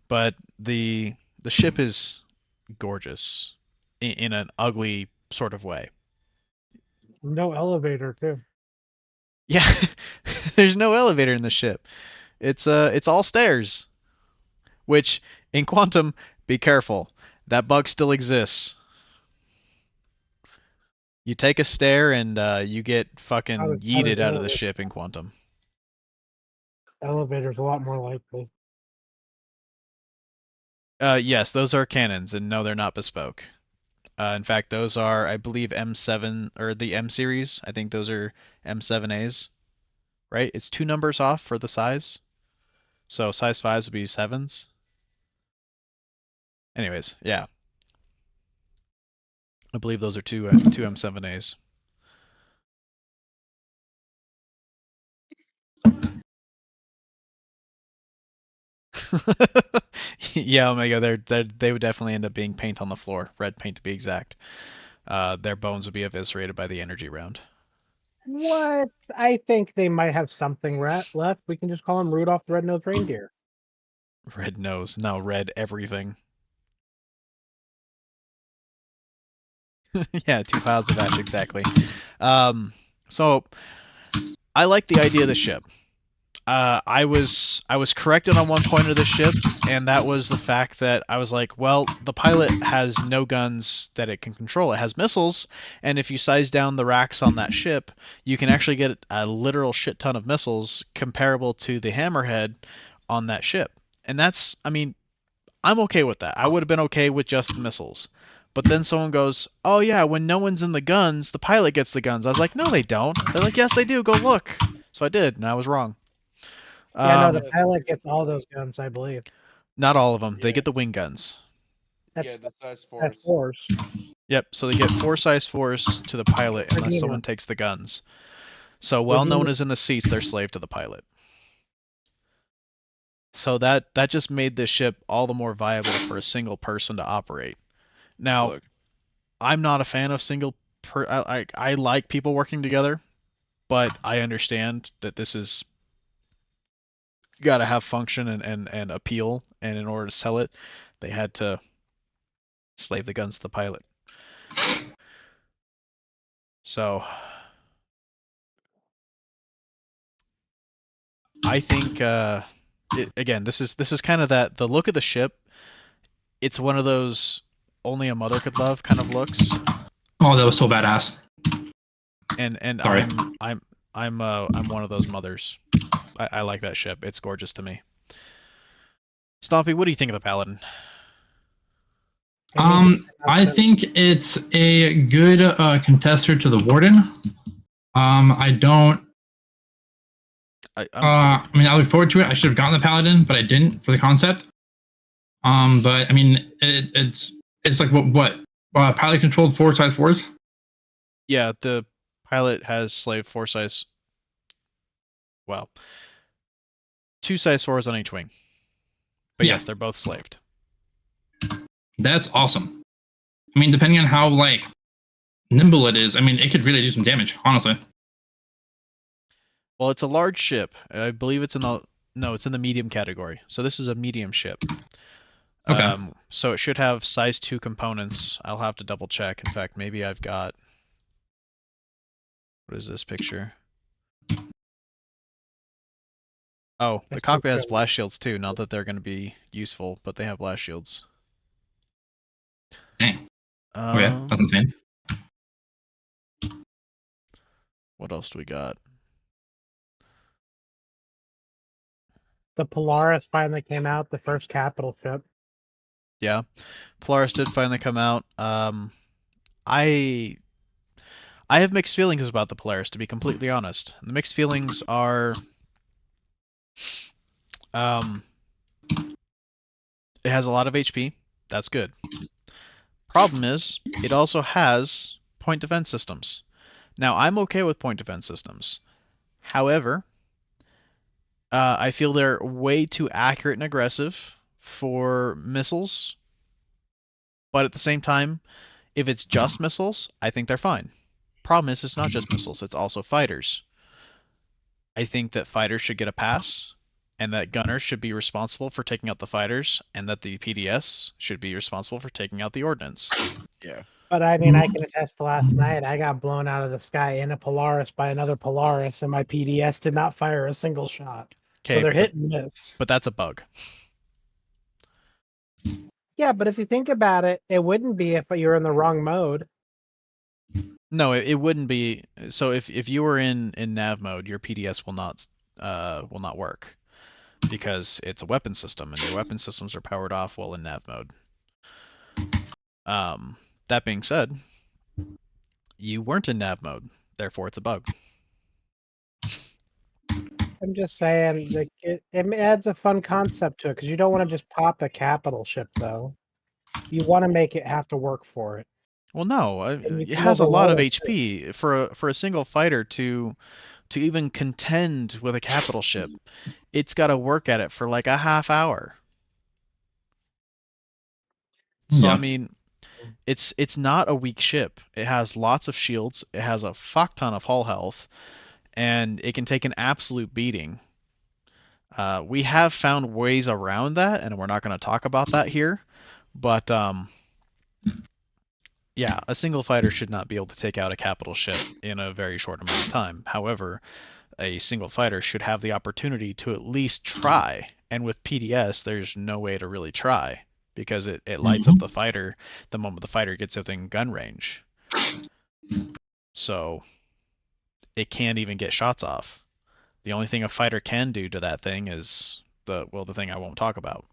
But the ship is gorgeous in an ugly sort of way. No elevator too. Yeah, there's no elevator in the ship. It's all stairs. Which in Quantum, be careful. That bug still exists. You take a stair and you get fucking How does yeeted out of the elevator- ship in Quantum. Elevator's a lot more likely. Yes, those are cannons, and no, they're not bespoke. In fact, those are, I believe, M7 or the M series. I think those are M7As, right? It's 2 numbers off for the size. So size 5s would be 7s. Anyways, yeah. I believe those are two M7As. Yeah, Omega, they would definitely end up being paint on the floor, red paint to be exact. Their bones would be eviscerated by the energy round. What? I think they might have something left. We can just call him Rudolph the Red-Nosed Reindeer. Red nose, no, red everything. Yeah, 2 piles of ash, exactly. So I like the idea of the ship. I was corrected on one point of the ship, and that was the fact that I was like, well, the pilot has no guns that it can control. It has missiles, and if you size down the racks on that ship, you can actually get a literal shit ton of missiles comparable to the Hammerhead on that ship. And that's, I mean, I'm okay with that. I would have been okay with just the missiles. But then someone goes, oh yeah, when no one's in the guns, the pilot gets the guns. I was like, no, they don't. They're like, yes, they do. Go look. So I did, and I was wrong. Yeah, no, the pilot gets all those guns, I believe. Not all of them. They Yeah. get the wing guns. Yeah, That's the size that's 4s. force. Yep. So they get 4 size 4s to the pilot unless Redeemer. someone takes the guns. So while no one Redeemer. is in the seats, they're slave to the pilot. So that just made this ship all the more viable for a single person to operate. Now, Look, I'm not a fan of I like people working together, but I understand that this is got to have function and appeal, and in order to sell it, they had to slave the guns to the pilot. So I think again, this is kind of that the look of the ship. It's one of those only a mother could love kind of looks, Oh, that was so badass. and Sorry. I'm one of those mothers. I like that ship. It's gorgeous to me. Stompy, what do you think of the Paladin? I think it's a good contester to the Warden. I don't. I mean, I look forward to it. I should have gotten the Paladin, but I didn't for the concept. But I mean, it's like what pilot controlled 4 size 4s. Yeah, the pilot has slave 4 size. Well, 2 size 4s on each wing. But Yeah. yes, they're both slaved. That's awesome. I mean, depending on how like nimble it is, I mean, it could really do some damage, honestly. Well, it's a large ship. I believe it's in the medium category. So this is a medium ship. Okay. So it should have size 2 components. I'll have to double check. In fact, maybe I've got. What is this picture? Oh, the That's cockpit has okay. blast shields too. Not that they're going to be useful, but they have blast shields. Dang. Okay, that's insane. What else do we got? The Polaris finally came out, the first capital ship. Yeah, Polaris did finally come out. I have mixed feelings about the Polaris, to be completely honest. The mixed feelings are, it has a lot of HP. That's good. Problem is, it also has point defense systems. Now, I'm okay with point defense systems. However, I feel they're way too accurate and aggressive for missiles, but at the same time, if it's just missiles, I think they're fine. Problem is, it's not just missiles, it's also fighters. I think that fighters should get a pass, and that gunners should be responsible for taking out the fighters, and that the PDS should be responsible for taking out the ordnance. Yeah. But I mean, I can attest to last night. I got blown out of the sky in a Polaris by another Polaris, and my PDS did not fire a single shot. So Okay, they're hit and miss. but that's a bug. Yeah, but if you think about it, it wouldn't be if you're in the wrong mode. No, it wouldn't be. So if you were in nav mode, your PDS will not work because it's a weapon system, and your weapon systems are powered off while in nav mode. That being said, you weren't in nav mode, therefore it's a bug. I'm just saying, like, it adds a fun concept to it because you don't want to just pop a capital ship, though. You want to make it have to work for it. Well, no, And you it can has a lot of overload it, too. HP for a single fighter to even contend with a capital ship. It's got to work at it for like a half hour. So Yeah. I mean, it's not a weak ship. It has lots of shields. It has a fuck ton of hull health, and it can take an absolute beating. We have found ways around that, and we're not going to talk about that here. But yeah, a single fighter should not be able to take out a capital ship in a very short amount of time. However, a single fighter should have the opportunity to at least try. And with PDS, there's no way to really try because it lights up the fighter the moment the fighter gets within gun range. So it can't even get shots off. The only thing a fighter can do to that thing is the thing I won't talk about.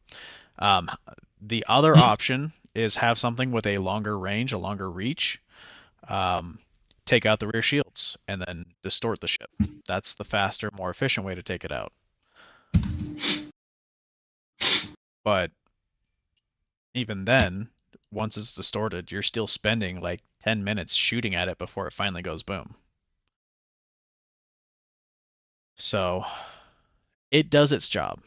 The other option is have something with a longer range, a longer reach. Take out the rear shields and then distort the ship. That's the faster, more efficient way to take it out. But even then, once it's distorted, you're still spending like 10 minutes shooting at it before it finally goes boom. So it does its job,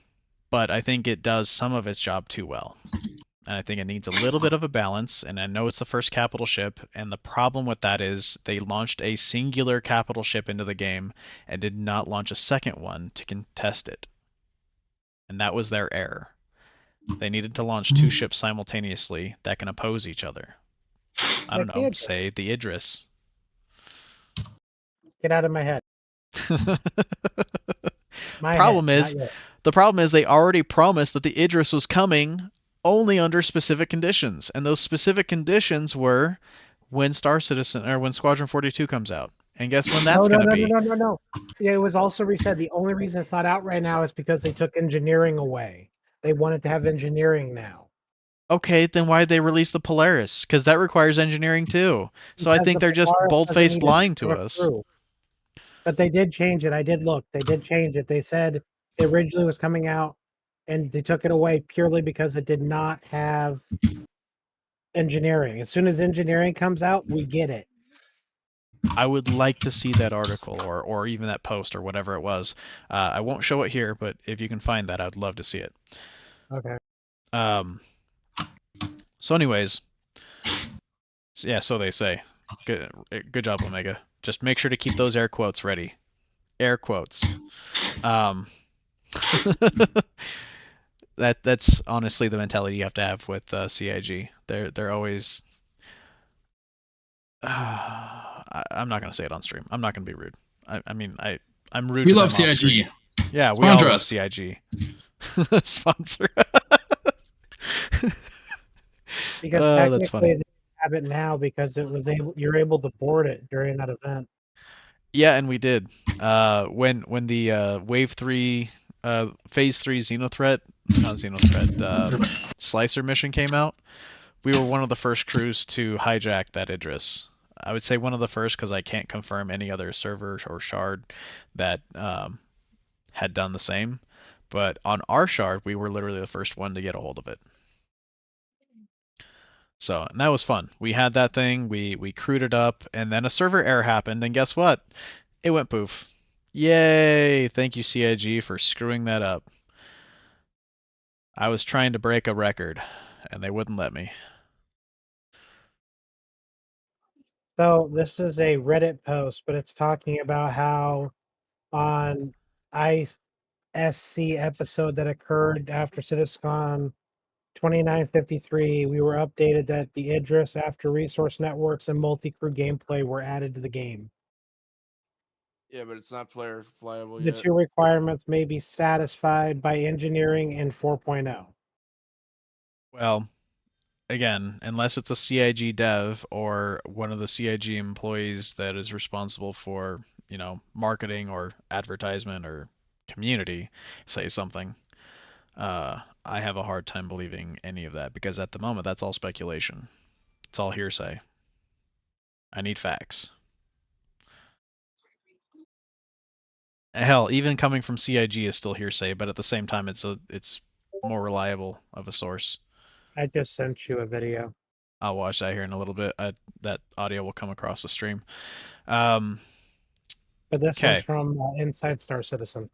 but I think it does some of its job too well. And I think it needs a little bit of a balance, and I know it's the first capital ship, and the problem with that is they launched a singular capital ship into the game and did not launch a second one to contest it. And that was their error. They needed to launch two ships simultaneously that can oppose each other. I don't know, say the Idris. Get out of my head. My problem head, is not yours. the problem is they already promised that the Idris was coming only under specific conditions, and those specific conditions were when Star Citizen or when Squadron 42 comes out. And guess when that's going to be? No. Yeah, it was also resaid. The only reason it's not out right now is because they took engineering away. They wanted to have engineering now. Okay, then why did they release the Polaris? Because that requires engineering too. So I Because think the they're just Polaris bold-faced doesn't need lying to to go us. through. But they did change it. I did look. They did change it. They said it originally was coming out, and they took it away purely because it did not have engineering. As soon as engineering comes out, we get it. I would like to see that article or even that post or whatever it was. I won't show it here, but if you can find that, I'd love to see it. Okay. So anyways, yeah, so they say. Good job, Omega. Just make sure to keep those air quotes ready. Air quotes. That's honestly the mentality you have to have with CIG. They're always. I'm not gonna say it on stream. I'm not gonna be rude. I mean I'm rude. We to love them off CIG. stream. Yeah, we Sponsor all love us. CIG. Sponsor. Because That's technically funny. they have it now because it was you're able to board it during that event. Yeah, and we did. When the Wave 3, Phase 3 Slicer mission came out, we were one of the first crews to hijack that Idris. I would say one of the first because I can't confirm any other server or shard that had done the same. But on our shard, we were literally the first one to get a hold of it. So, and that was fun. We had that thing, we crewed it up, and then a server error happened, and guess what? It went poof. Yay! Thank you, CIG, for screwing that up. I was trying to break a record, and they wouldn't let me. So this is a Reddit post, but it's talking about how on ISC episode that occurred after CitizenCon 2953, we were updated that the Idris after resource networks and multi-crew gameplay were added to the game. Yeah, but it's not player flyable The yet. two requirements may be satisfied by engineering in 4.0. Well, again, unless it's a CIG dev or one of the CIG employees that is responsible for, marketing or advertisement or community say something, I have a hard time believing any of that because at the moment that's all speculation. It's all hearsay. I need facts. Hell, even coming from CIG is still hearsay, but at the same time it's more reliable of a source. I just sent you a video. I'll watch that here in a little bit. That audio will come across the stream. Um, But this one's okay. from Inside Star Citizen.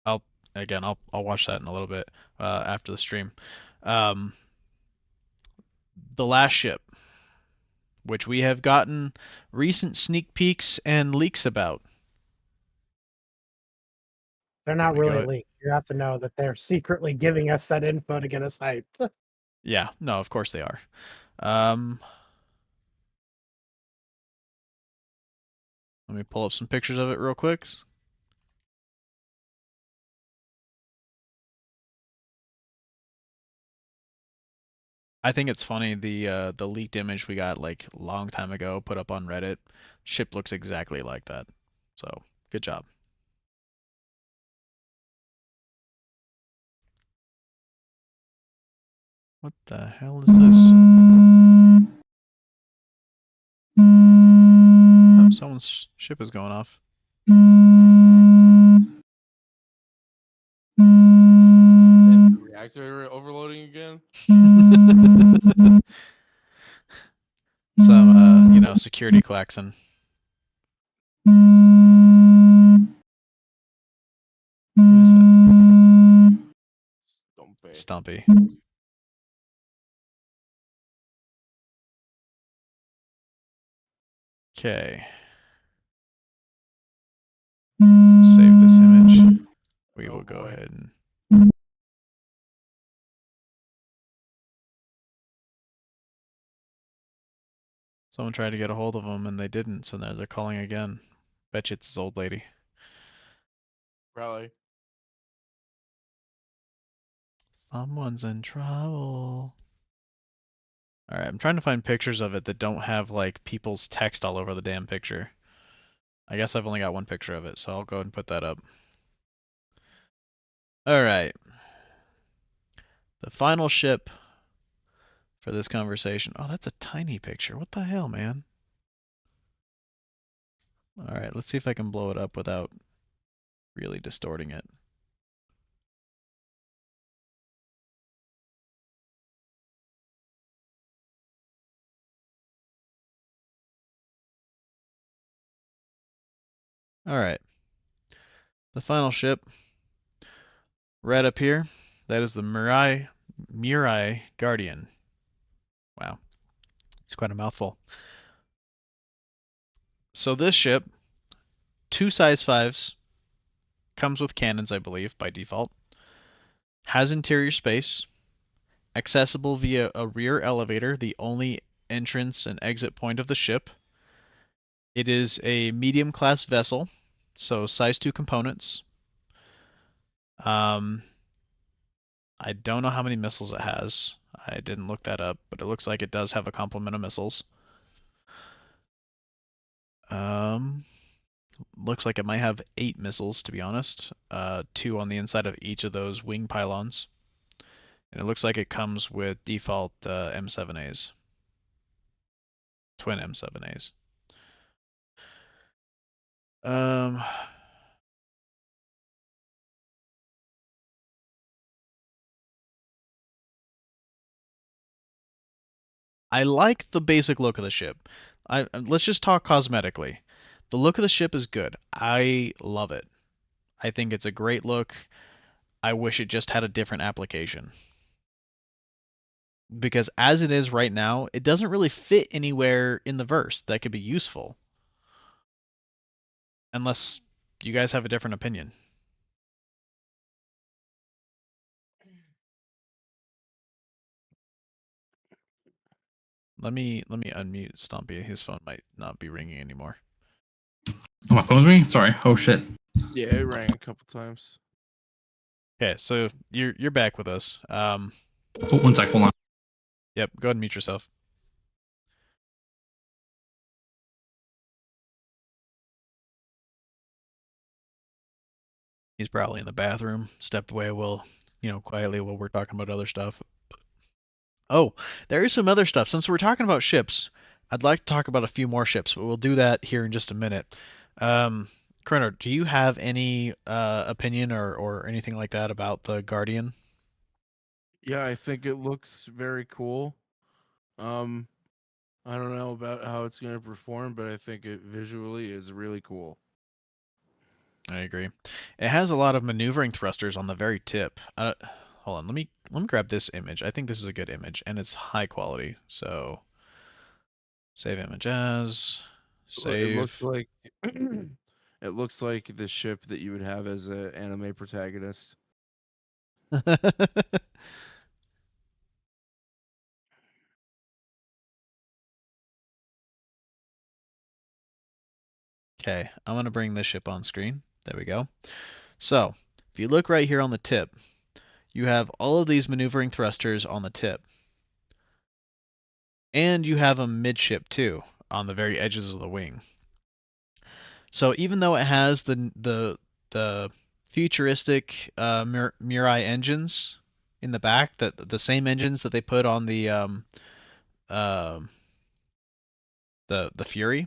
I'll I'll watch that in a little bit after the stream. Um, the last ship, which we have gotten recent sneak peeks and leaks about. They're not Let me really go. leaked. You have to know that they're secretly giving us that info to get us hyped. Yeah, no, of course they are. Let me pull up some pictures of it real quick. I think it's funny the leaked image we got like a long time ago put up on Reddit. Ship looks exactly like that. So, good job. What the hell is this? Oh, someone's ship is going off. The reactor overloading again? Some security klaxon. Who is that? Stumpy. Okay. Save this image. We will go ahead and someone tried to get a hold of them and they didn't, so now they're calling again. Bet you it's this old lady. Probably. Someone's in trouble. Alright, I'm trying to find pictures of it that don't have like people's text all over the damn picture. I guess I've only got one picture of it, so I'll go ahead and put that up. Alright. The final ship for this conversation. Oh, that's a tiny picture. What the hell, man? Alright, let's see if I can blow it up without really distorting it. Alright. The final ship. Right up here. That is the Mirai Guardian. Wow. It's quite a mouthful. So this ship, 2 size 5s, comes with cannons, I believe, by default. Has interior space, accessible via a rear elevator, the only entrance and exit point of the ship. It is a medium class vessel, so size 2 components. I don't know how many missiles it has. I didn't look that up, but it looks like it does have a complement of missiles. Looks like it might have 8 missiles, to be honest. 2 on the inside of each of those wing pylons. And it looks like it comes with default M7As. Twin M7As. I like the basic look of the ship. Let's just talk cosmetically. The look of the ship is good. I love it. I think it's a great look. I wish it just had a different application. Because as it is right now, it doesn't really fit anywhere in the verse that could be useful. Unless you guys have a different opinion. Let me unmute Stompy. His phone might not be ringing anymore. Oh, my phone's ringing? Sorry. Oh, shit. Yeah, it rang a couple times. Okay, so you're back with us. Oh, one sec. Hold on. Yep, go ahead and mute yourself. He's probably in the bathroom, stepped away quietly while we're talking about other stuff. Oh, there is some other stuff. Since we're talking about ships, I'd like to talk about a few more ships, but we'll do that here in just a minute. Kroner, do you have any opinion or anything like that about the Guardian? Yeah, I think it looks very cool. I don't know about how it's going to perform, but I think it visually is really cool. I agree. It has a lot of maneuvering thrusters on the very tip. Hold on, let me grab this image. I think this is a good image, and it's high quality. So save image as, It looks save. like it looks like the ship that you would have as an anime protagonist. Okay, I'm gonna bring this ship on screen. There we go. So if you look right here on the tip, you have all of these maneuvering thrusters on the tip. And you have them midship too, on the very edges of the wing. So even though it has the futuristic Mirai engines in the back, that the same engines that they put on uh, the Fury,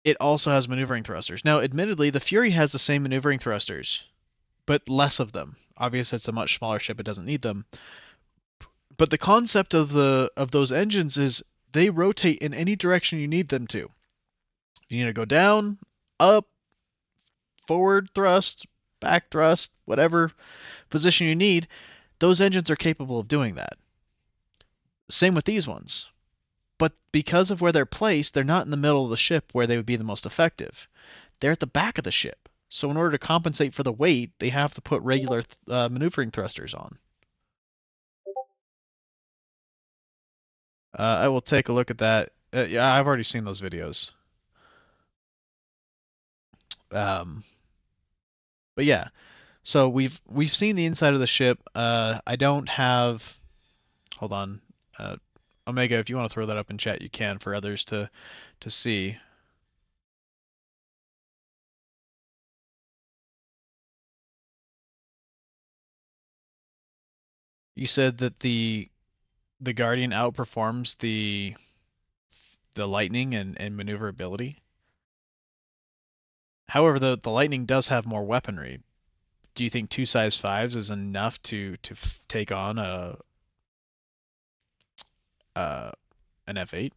it also has maneuvering thrusters. Now, admittedly, the Fury has the same maneuvering thrusters, but less of them. Obviously, it's a much smaller ship; it doesn't need them. But the concept of those engines is they rotate in any direction you need them to. You need to go down, up, forward thrust, back thrust, whatever position you need, those engines are capable of doing that. Same with these ones. But because of where they're placed, they're not in the middle of the ship where they would be the most effective. They're at the back of the ship. So in order to compensate for the weight, they have to put regular maneuvering thrusters on. I will take a look at that. Yeah, I've already seen those videos. But yeah, so we've seen the inside of the ship. I don't have. Hold on, Omega. If you want to throw that up in chat, you can for others to see. You said that the Guardian outperforms the Lightning and maneuverability. However, the Lightning does have more weaponry. Do you think two size fives is enough to take on uh an F8?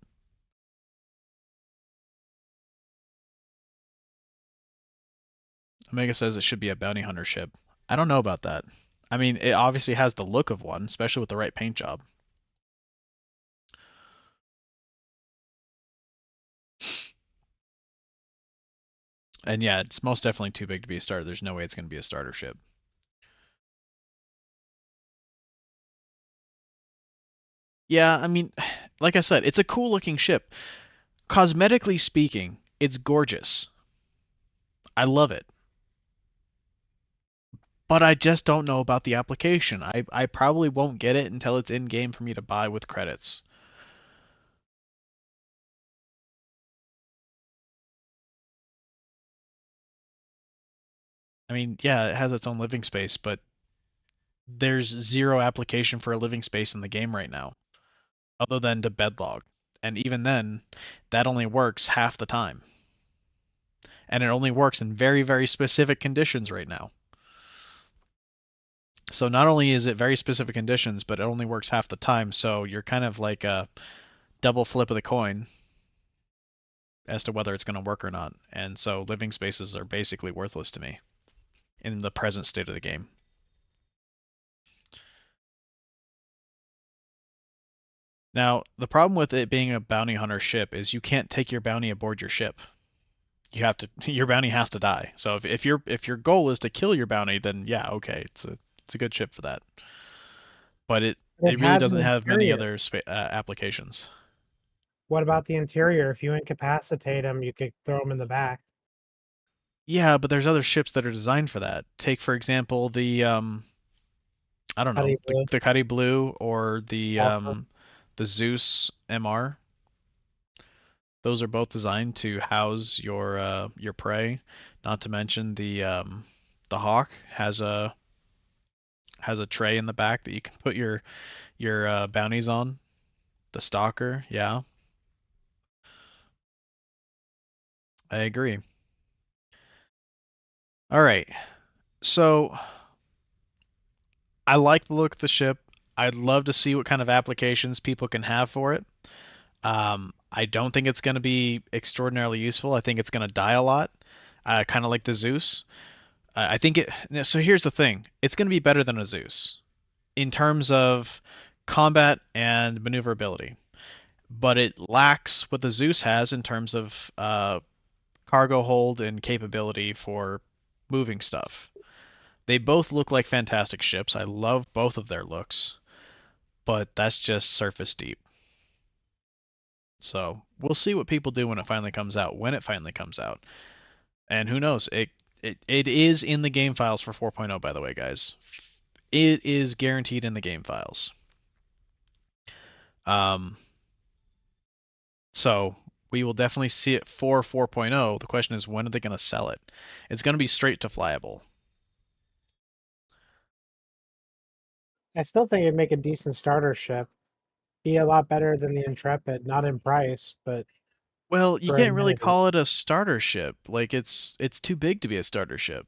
Omega says it should be a bounty hunter ship. I don't know about that. I mean, it obviously has the look of one, especially with the right paint job. And yeah, it's most definitely too big to be a starter. There's no way it's going to be a starter ship. Yeah, I mean, like I said, it's a cool looking ship. Cosmetically speaking, it's gorgeous. I love it. But I just don't know about the application. I probably won't get it until it's in game for me to buy with credits. I mean, yeah, it has its own living space, but there's zero application for a living space in the game right now, other than to bedlog. And even then, that only works half the time. And it only works in very, very specific conditions right now. So not only is it very specific conditions, but it only works half the time. So you're kind of like a double flip of the coin. as to whether it's going to work or not. And so living spaces are basically worthless to me in the present state of the game. Now, the problem with it being a bounty hunter ship is you can't take your bounty aboard your ship. You have to your bounty has to die. So if your goal is to kill your bounty, then yeah, okay, it's a good ship for that. But it It really had doesn't the have many interior. other applications. What about the interior? If you incapacitate them, you could throw them in the back. Yeah, but there's other ships that are designed for that. Take for example the I don't How do know, you do? the Cuddy Blue or Walker. the Zeus MR. Those are both designed to house your prey. Not to mention the Hawk has a tray in the back that you can put your bounties on. The Stalker, yeah, I agree. All right, so I like the look of the ship. I'd love to see what kind of applications people can have for it. I don't think it's going to be extraordinarily useful. I think it's going to die a lot, kind of like the Zeus. I think it. So here's the thing: it's going to be better than a Zeus in terms of combat and maneuverability, but it lacks what the Zeus has in terms of cargo hold and capability for moving stuff. They both look like fantastic ships. I love both of their looks, but that's just surface deep. So we'll see what people do when it finally comes out, when it finally comes out. And who knows? It is in the game files for 4.0, by the way, guys. It is guaranteed in the game files. Um, so we will definitely see it for 4.0. The question is, when are they going to sell it? It's going to be straight to flyable. I still think it'd make a decent starter ship. Be a lot better than the Intrepid, not in price, but Well, you for can't really amenity. call it a starter ship. Like it's too big to be a starter ship.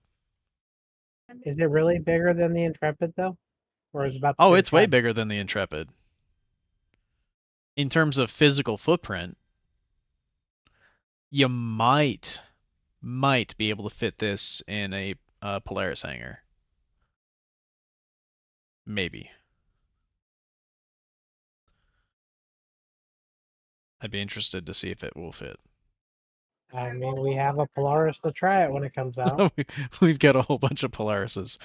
Is it really bigger than the Intrepid though, or is it about the Oh, same it's way size? bigger than the Intrepid. In terms of physical footprint, you might be able to fit this in a Polaris hangar. Maybe. I'd be interested to see if it will fit. I mean, we have a Polaris to try it when it comes out. We've got a whole bunch of Polarises.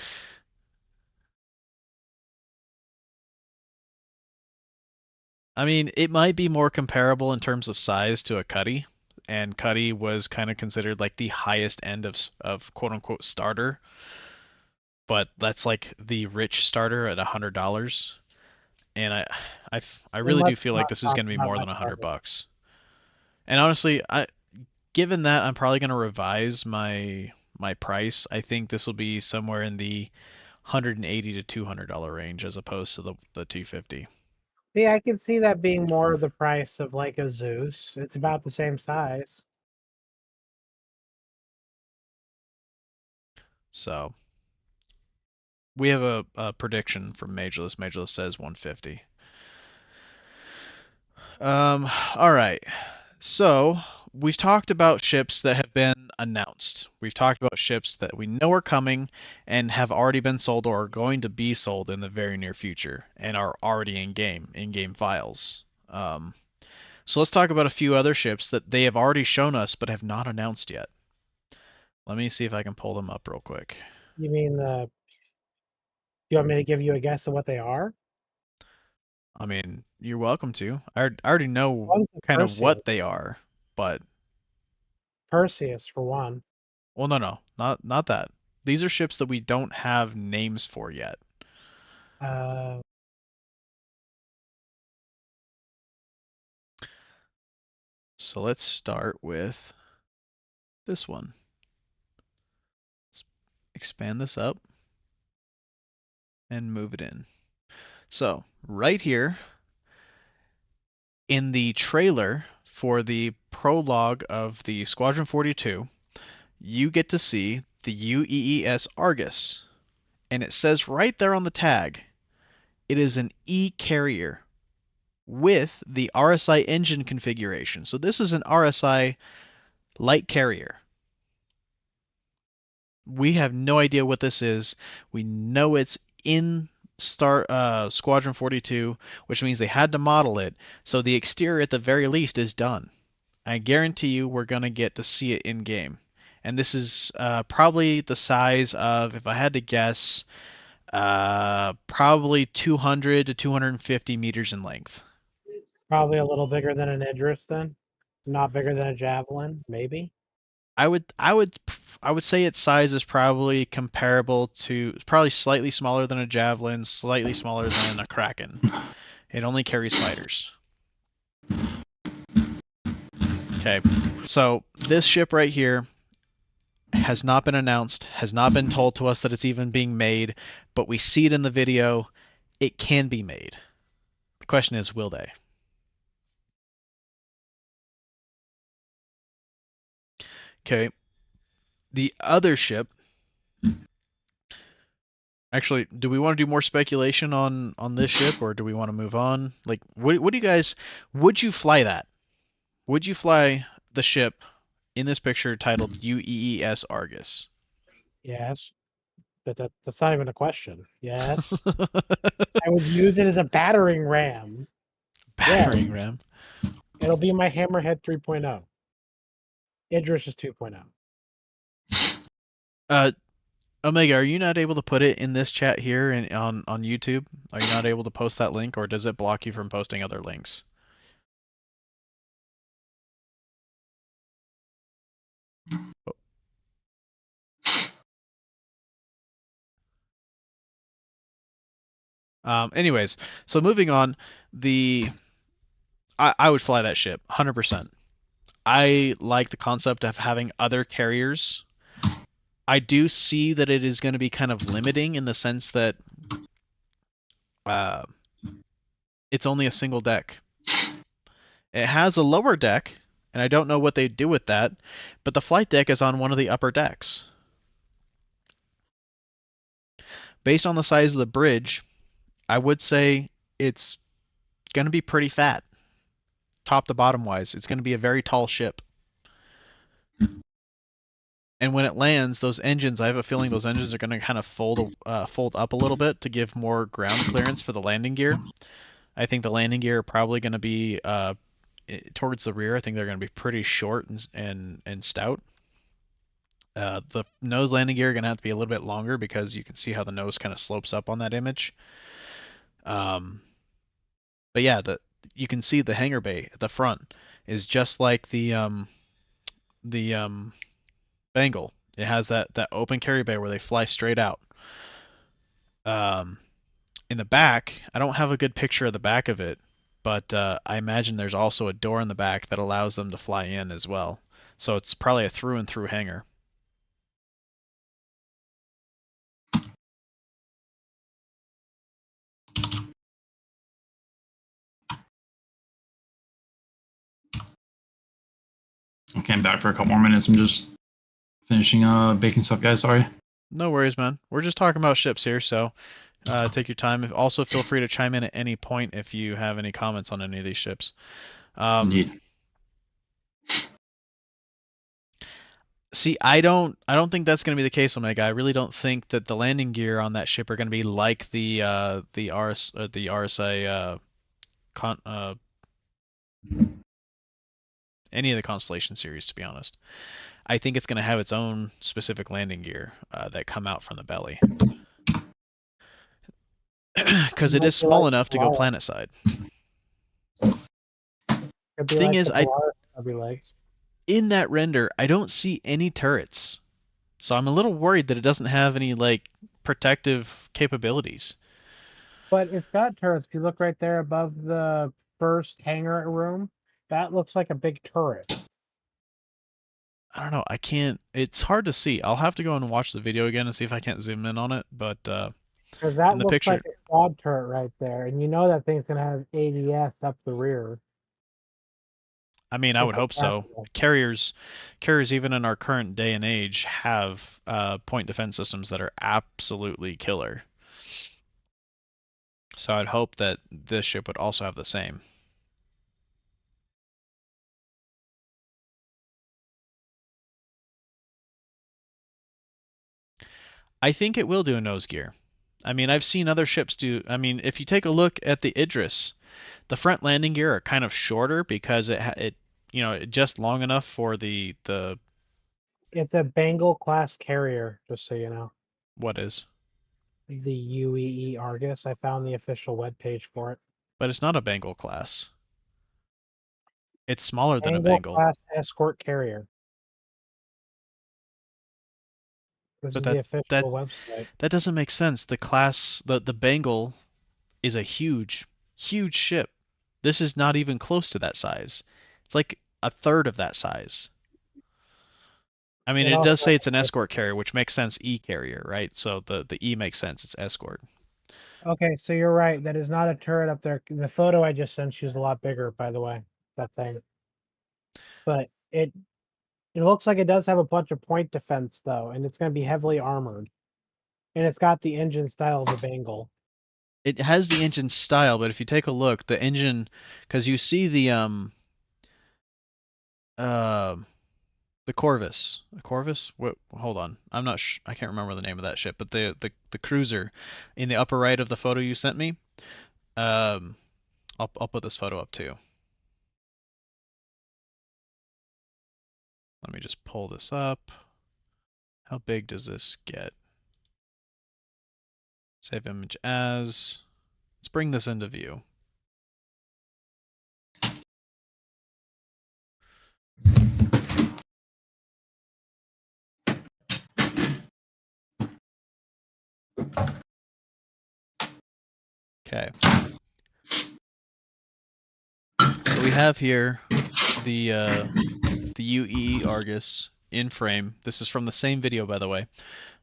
I mean, it might be more comparable in terms of size to a Cuddy, and Cuddy was kind of considered like the highest end of quote unquote starter, but that's like the rich starter at $100. And I Then really do let's feel like not this is talk going to be about more my than starter. $100. And honestly, given that I'm probably going to revise my price, I think this will be somewhere in the $180 to $200 range as opposed to the 250. See, I can see that being more of the price of like a Zeus. It's about the same size. So we have a prediction from Majorless. Majorless says 150. All right. So we've talked about ships that have been announced. We've talked about ships that we know are coming and have already been sold or are going to be sold in the very near future and are already in game files. So let's talk about a few other ships that they have already shown us but have not announced yet. Let me see if I can pull them up real quick. You mean the? You want me to give you a guess of what they are? I mean, you're welcome to. I already know One's the kind of Perseus. what they are, but Perseus for one. well, no, not that. These are ships that we don't have names for yet. Uh, So let's start with this one. Let's expand this up and move it in. So right here in the trailer for the prologue of the Squadron 42, you get to see the UEES Argus. And it says right there on the tag, it is an E carrier. with the RSI engine configuration. So this is an RSI light carrier. We have no idea what this is. We know it's in Squadron 42, which means they had to model it. So the exterior, at the very least, is done. I guarantee you we're going to get to see it in game. And this is probably the size of, if I had to guess, probably 200 to 250 meters in length. Probably a little bigger than an Idris then. Not bigger than a Javelin, maybe. I would say its size is probably comparable to, probably slightly smaller than a Javelin, slightly smaller than a Kraken. It only carries fighters. Okay, so this ship right here has not been announced, has not been told to us that it's even being made, but we see it in the video. It can be made. The question is, will they? Okay. The other ship. Actually, do we want to do more speculation on this ship, or do we want to move on? Like, what do you guys? Would you fly that? Would you fly the ship in this picture titled UEES Argus? Yes. That's not even a question. Yes. I would use it as a battering ram. Battering ram. It'll be my Hammerhead 3.0. Idris is 2.0. Omega, are you not able to put it in this chat here on YouTube? Are you not able to post that link, or does it block you from posting other links? Anyways, so moving on, I would fly that ship 100%. I like the concept of having other carriers. I do see that it is going to be kind of limiting in the sense that it's only a single deck. It has a lower deck, and I don't know what they do with that, but the flight deck is on one of the upper decks. Based on the size of the bridge, I would say it's going to be pretty fat, top to bottom wise. It's going to be a very tall ship. And when it lands, those engines, I have a feeling those engines are going to kind of fold up a little bit to give more ground clearance for the landing gear. I think the landing gear are probably going to be towards the rear. I think they're going to be pretty short and stout. The nose landing gear are going to have to be a little bit longer because you can see how the nose kind of slopes up on that image. But yeah, you can see the hangar bay at the front is just like the Bengal. It has that open carry bay where they fly straight out. In the back, I don't have a good picture of the back of it, but I imagine there's also a door in the back that allows them to fly in as well. So it's probably a through and through hangar. Okay, I'm back for a couple more minutes. I'm just finishing baking stuff, guys. Sorry. No worries, man. We're just talking about ships here, so take your time. Also, feel free to chime in at any point if you have any comments on any of these ships. Indeed. See, I don't think that's going to be the case, Omega. I really don't think that the landing gear on that ship are going to be like the RSI any of the Constellation series, to be honest. I think it's going to have its own specific landing gear that come out from the belly. Because it is small enough to go planet side. The thing is, in that render, I don't see any turrets. So I'm a little worried that it doesn't have any like protective capabilities. But it's got turrets. If you look right there above the first hangar room, that looks like a big turret. I don't know. I can't. It's hard to see. I'll have to go and watch the video again and see if I can't zoom in on it. But because that looks picture, like a quad turret right there, and you know that thing's gonna have ADS up the rear. I mean, I would hope so. Carriers, even in our current day and age, have point defense systems that are absolutely killer. So I'd hope that this ship would also have the same. I think it will do a nose gear. I mean, I've seen other ships do. I mean, if you take a look at the Idris, the front landing gear are kind of shorter because it just long enough for the It's a Bengal class carrier, just so you know. what is, The UEE Argus. I found the official webpage for it. but it's not a Bengal class. It's smaller than a Bengal Bengal. class escort carrier. This But is the that official website. that doesn't make sense. The class, the Bengal is a huge, huge ship. This is not even close to that size. It's like a third of that size. I mean, It it does also say it's an escort carrier, which makes sense, E carrier, right? So the E makes sense. It's escort. Okay, so you're right. That is not a turret up there. The photo I just sent you is a lot bigger, by the way. That thing. But it looks like it does have a bunch of point defense though, and it's going to be heavily armored. And it's got the engine style of a Bengal. It has the engine style, but if you take a look, the engine, because you see uh, the Corvus. The Corvus? What, hold on. I'm not I can't remember the name of that ship, but the cruiser in the upper right of the photo you sent me. I'll put this photo up too. Let me just pull this up. How big does this get? Save image as. Let's bring this into view. Okay. So we have here the UEE Argus in frame. This is from the same video, by the way,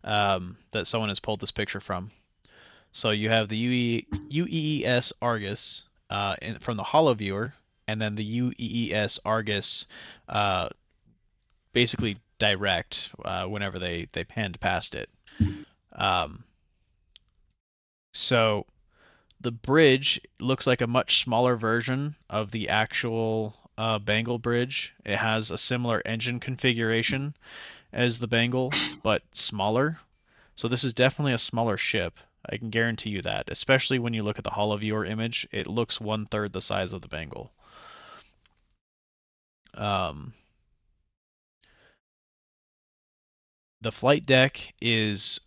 that someone has pulled this picture from. So you have the UEES Argus from the holo viewer, and then the UEES Argus basically direct whenever they panned past it. So the bridge looks like a much smaller version of the actual Bengal bridge. It has a similar engine configuration as the Bengal, but smaller. So this is definitely a smaller ship. I can guarantee you that, especially when you look at the holo viewer image. It looks 1/3 the size of the Bengal. The flight deck is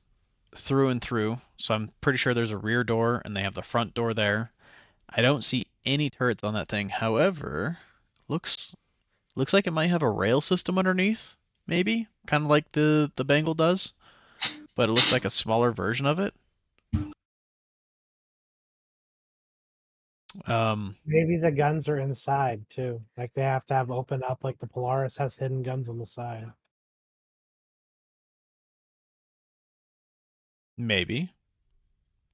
through and through, so I'm pretty sure there's a rear door and they have the front door there. I don't see any turrets on that thing. However, looks like it might have a rail system underneath, maybe, kind of like the Bengal does, but it looks like a smaller version of it. Maybe the guns are inside too. Like they have to have open up, like the Polaris has hidden guns on the side. Maybe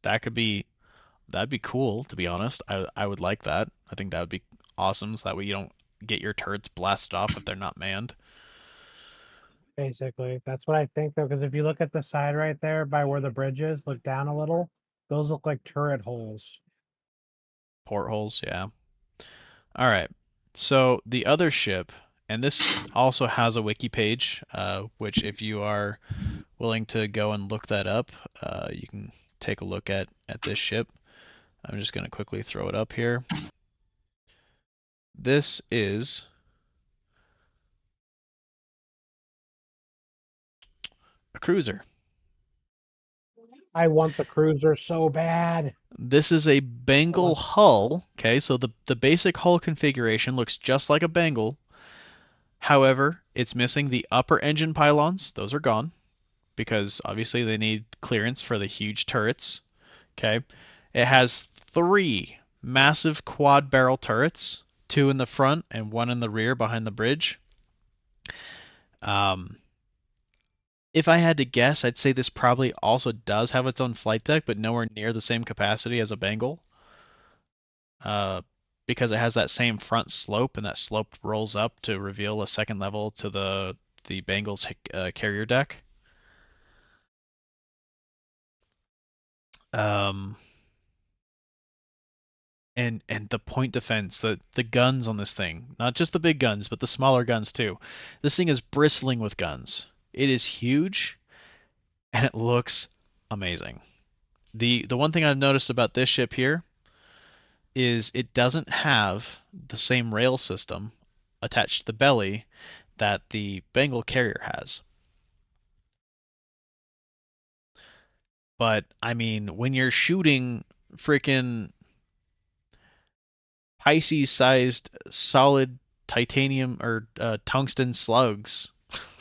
that'd be cool, to be honest. I would like that. I think that would be awesome, so that way you don't get your turrets blasted off if they're not manned. Basically, that's what I think though, because if you look at the side right there by where the bridge is, look down a little. Those look like turret holes. Portholes, yeah. All right. So the other ship, and this also has a wiki page, which if you are willing to go and look that up, you can take a look at this ship. I'm just going to quickly throw it up here. This is a cruiser. I want the cruiser so bad. This is a Bengal hull. Okay, so the basic hull configuration looks just like a Bengal. However, it's missing the upper engine pylons. Those are gone because obviously they need clearance for the huge turrets. Okay, it has 3 massive quad barrel turrets, 2 in the front and 1 in the rear behind the bridge. If I had to guess, I'd say this probably also does have its own flight deck, but nowhere near the same capacity as a Bengal. Because it has that same front slope, and that slope rolls up to reveal a second level to the Bengal's carrier deck. And the point defense, the guns on this thing, not just the big guns, but the smaller guns too. This thing is bristling with guns. It is huge. and it looks amazing. The one thing I've noticed about this ship here is it doesn't have the same rail system attached to the belly that the Bengal carrier has. But I mean, when you're shooting freaking Pisces-sized solid titanium or tungsten slugs,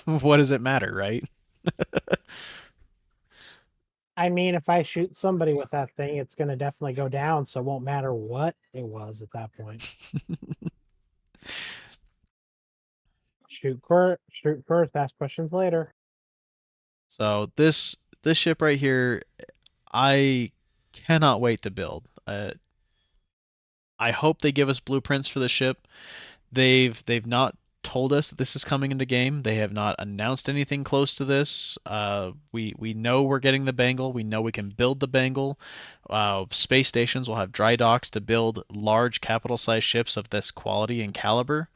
what does it matter, right? I mean, if I shoot somebody with that thing, it's going to definitely go down, so it won't matter what it was at that point. Shoot first, ask questions later. So this ship right here, I cannot wait to build. I hope they give us blueprints for the ship. They've not told us that this is coming into game. They have not announced anything close to this. We know we're getting the Bengal. We know we can build the Bengal. Space stations will have dry docks to build large capital-sized ships of this quality and caliber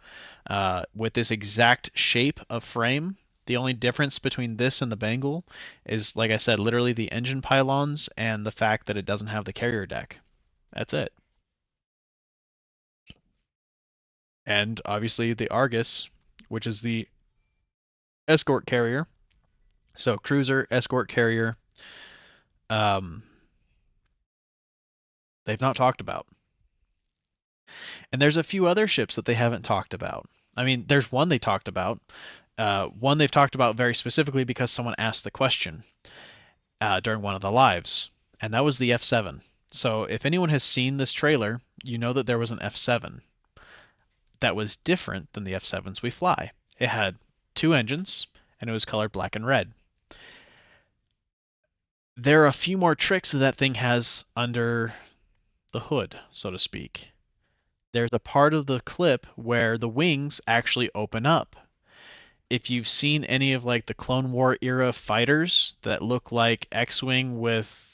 with this exact shape of frame. The only difference between this and the Bengal is, like I said, literally the engine pylons and the fact that it doesn't have the carrier deck. That's it. And obviously the Argus, which is the escort carrier. So cruiser, escort carrier, um, they've not talked about. And there's a few other ships that they haven't talked about. I mean, there's one they talked about. One they've talked about very specifically because someone asked the question during one of the lives, and that was the F7. So if anyone has seen this trailer, you know that there was an F7 that was different than the F7s we fly. It had two engines, and it was colored black and red. There are a few more tricks that that thing has under the hood, so to speak. There's a part of the clip where the wings actually open up. If you've seen any of like the Clone War era fighters that look like X-wing with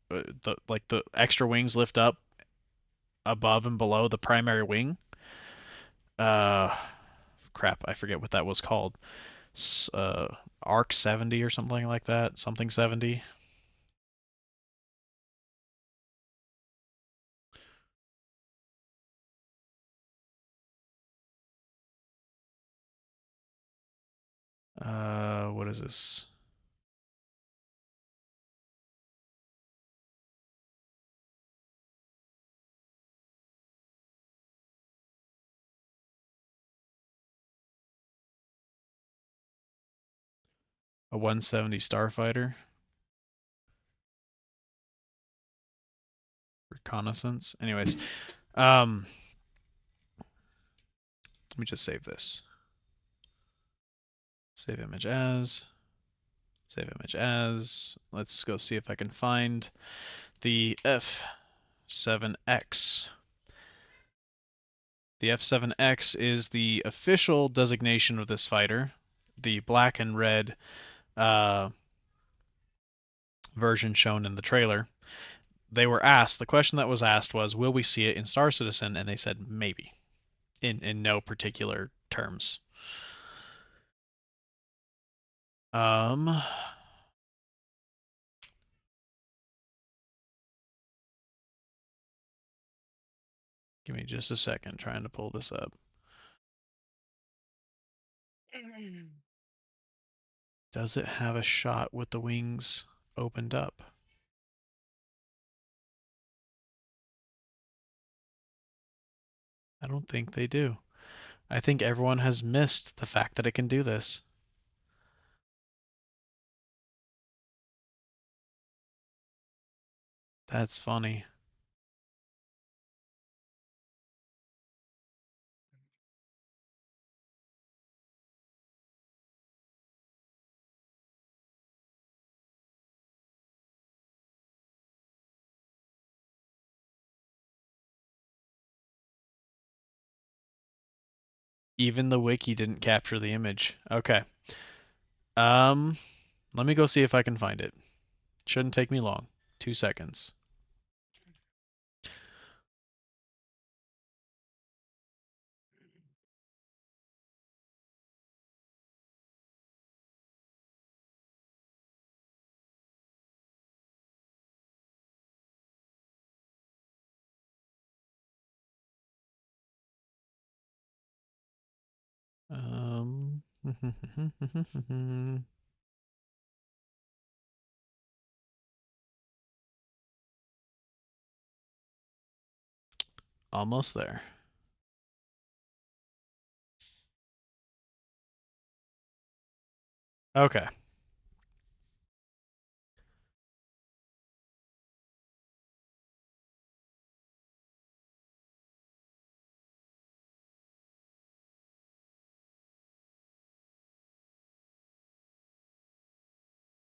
the extra wings lift up above and below the primary wing. Uh, Crap, I forget what that was called. Arc 70 or something like that. Something 70. What is this? A 170 Starfighter. Reconnaissance. Anyways, let me just save this. Save image as. Save image as. Let's go see if I can find the F7X. The F7X is the official designation of this fighter. The black and red version shown in the trailer. They were asked, the question that was asked was, will we see it in Star Citizen? And they said maybe, in no particular terms. Give me just a second, trying to pull this up. Does it have a shot with the wings opened up? I don't think they do. I think everyone has missed the fact that it can do this. That's funny. Even the wiki didn't capture the image. Okay. Um, Let me go see if I can find it. Shouldn't take me long. 2 seconds. Um, almost there. Okay.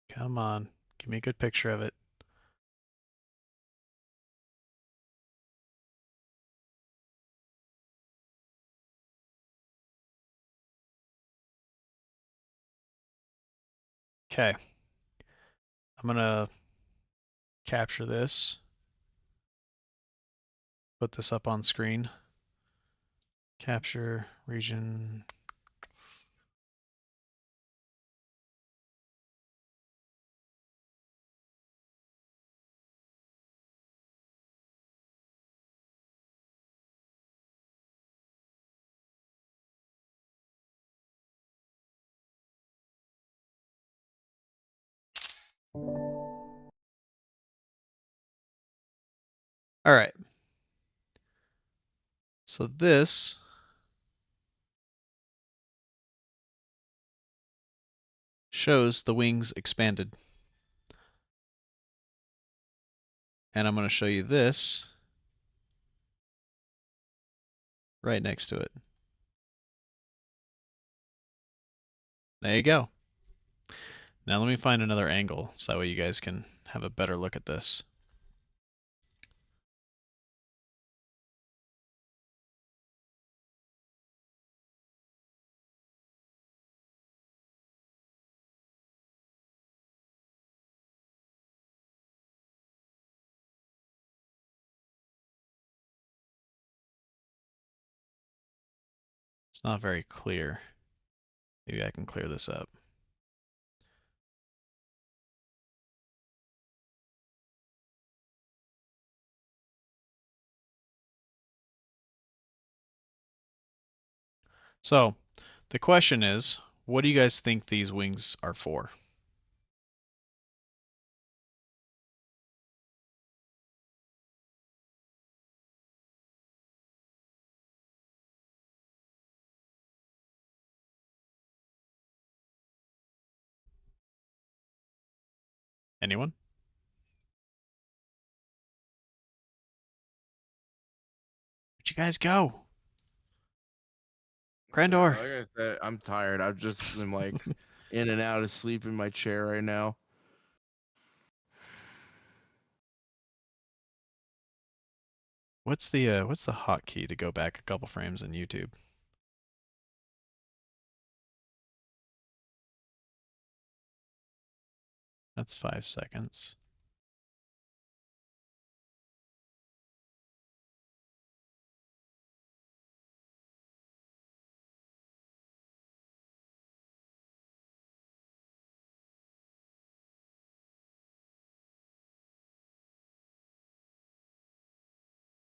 Come on. Give me a good picture of it. Okay. I'm gonna capture this, put this up on screen. Capture region. All right. So this shows the wings expanded. And I'm going to show you this right next to it. There you go. Now let me find another angle so that way you guys can have a better look at this. It's not very clear. Maybe I can clear this up. So the question is, what do you guys think these wings are for? Anyone? Where'd you guys go? Grandor. Like I said, I'm tired. I'm just I'm like in and out of sleep in my chair right now. What's the hotkey to go back a couple frames in YouTube? That's 5 seconds.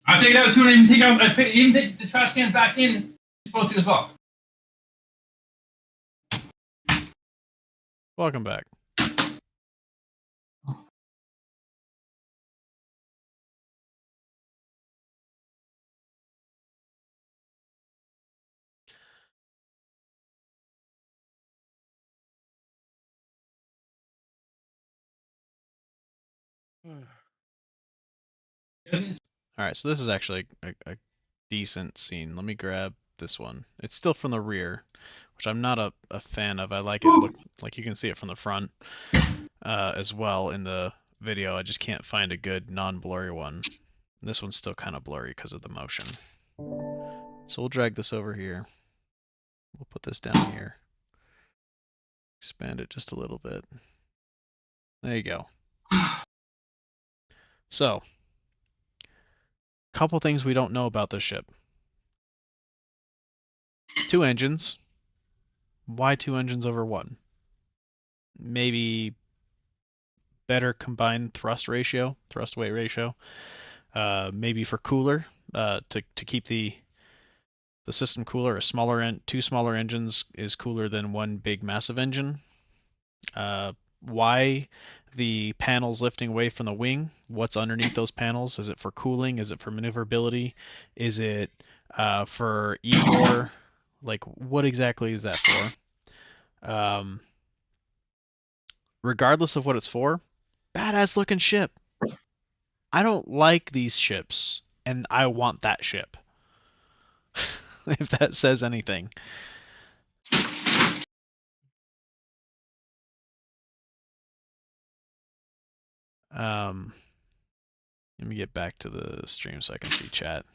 I take it out too, and even take out. Even take the trash cans back in. You're supposed to as well. Welcome back. All right, so this is actually a decent scene. Let me grab this one. It's still from the rear, which I'm not a fan of. I like it look like you can see it from the front as well in the video. I just can't find a good non-blurry one. This one's still kind of blurry because of the motion. So we'll drag this over here. We'll put this down here. Expand it just a little bit. There you go. So, couple things we don't know about this ship. 2 engines. Why 2 engines over 1? Maybe better combined thrust ratio, thrust weight ratio. Maybe for cooler, to keep the the system cooler, two smaller engines is cooler than one big massive engine. Why the panels lifting away from the wing? What's underneath those panels? Is it for cooling? Is it for maneuverability? Is it for EBOR? Like, what exactly is that for? Regardless of what it's for, badass looking ship. I don't like these ships, and I want that ship. If that says anything. Let me get back to the stream so I can see chat.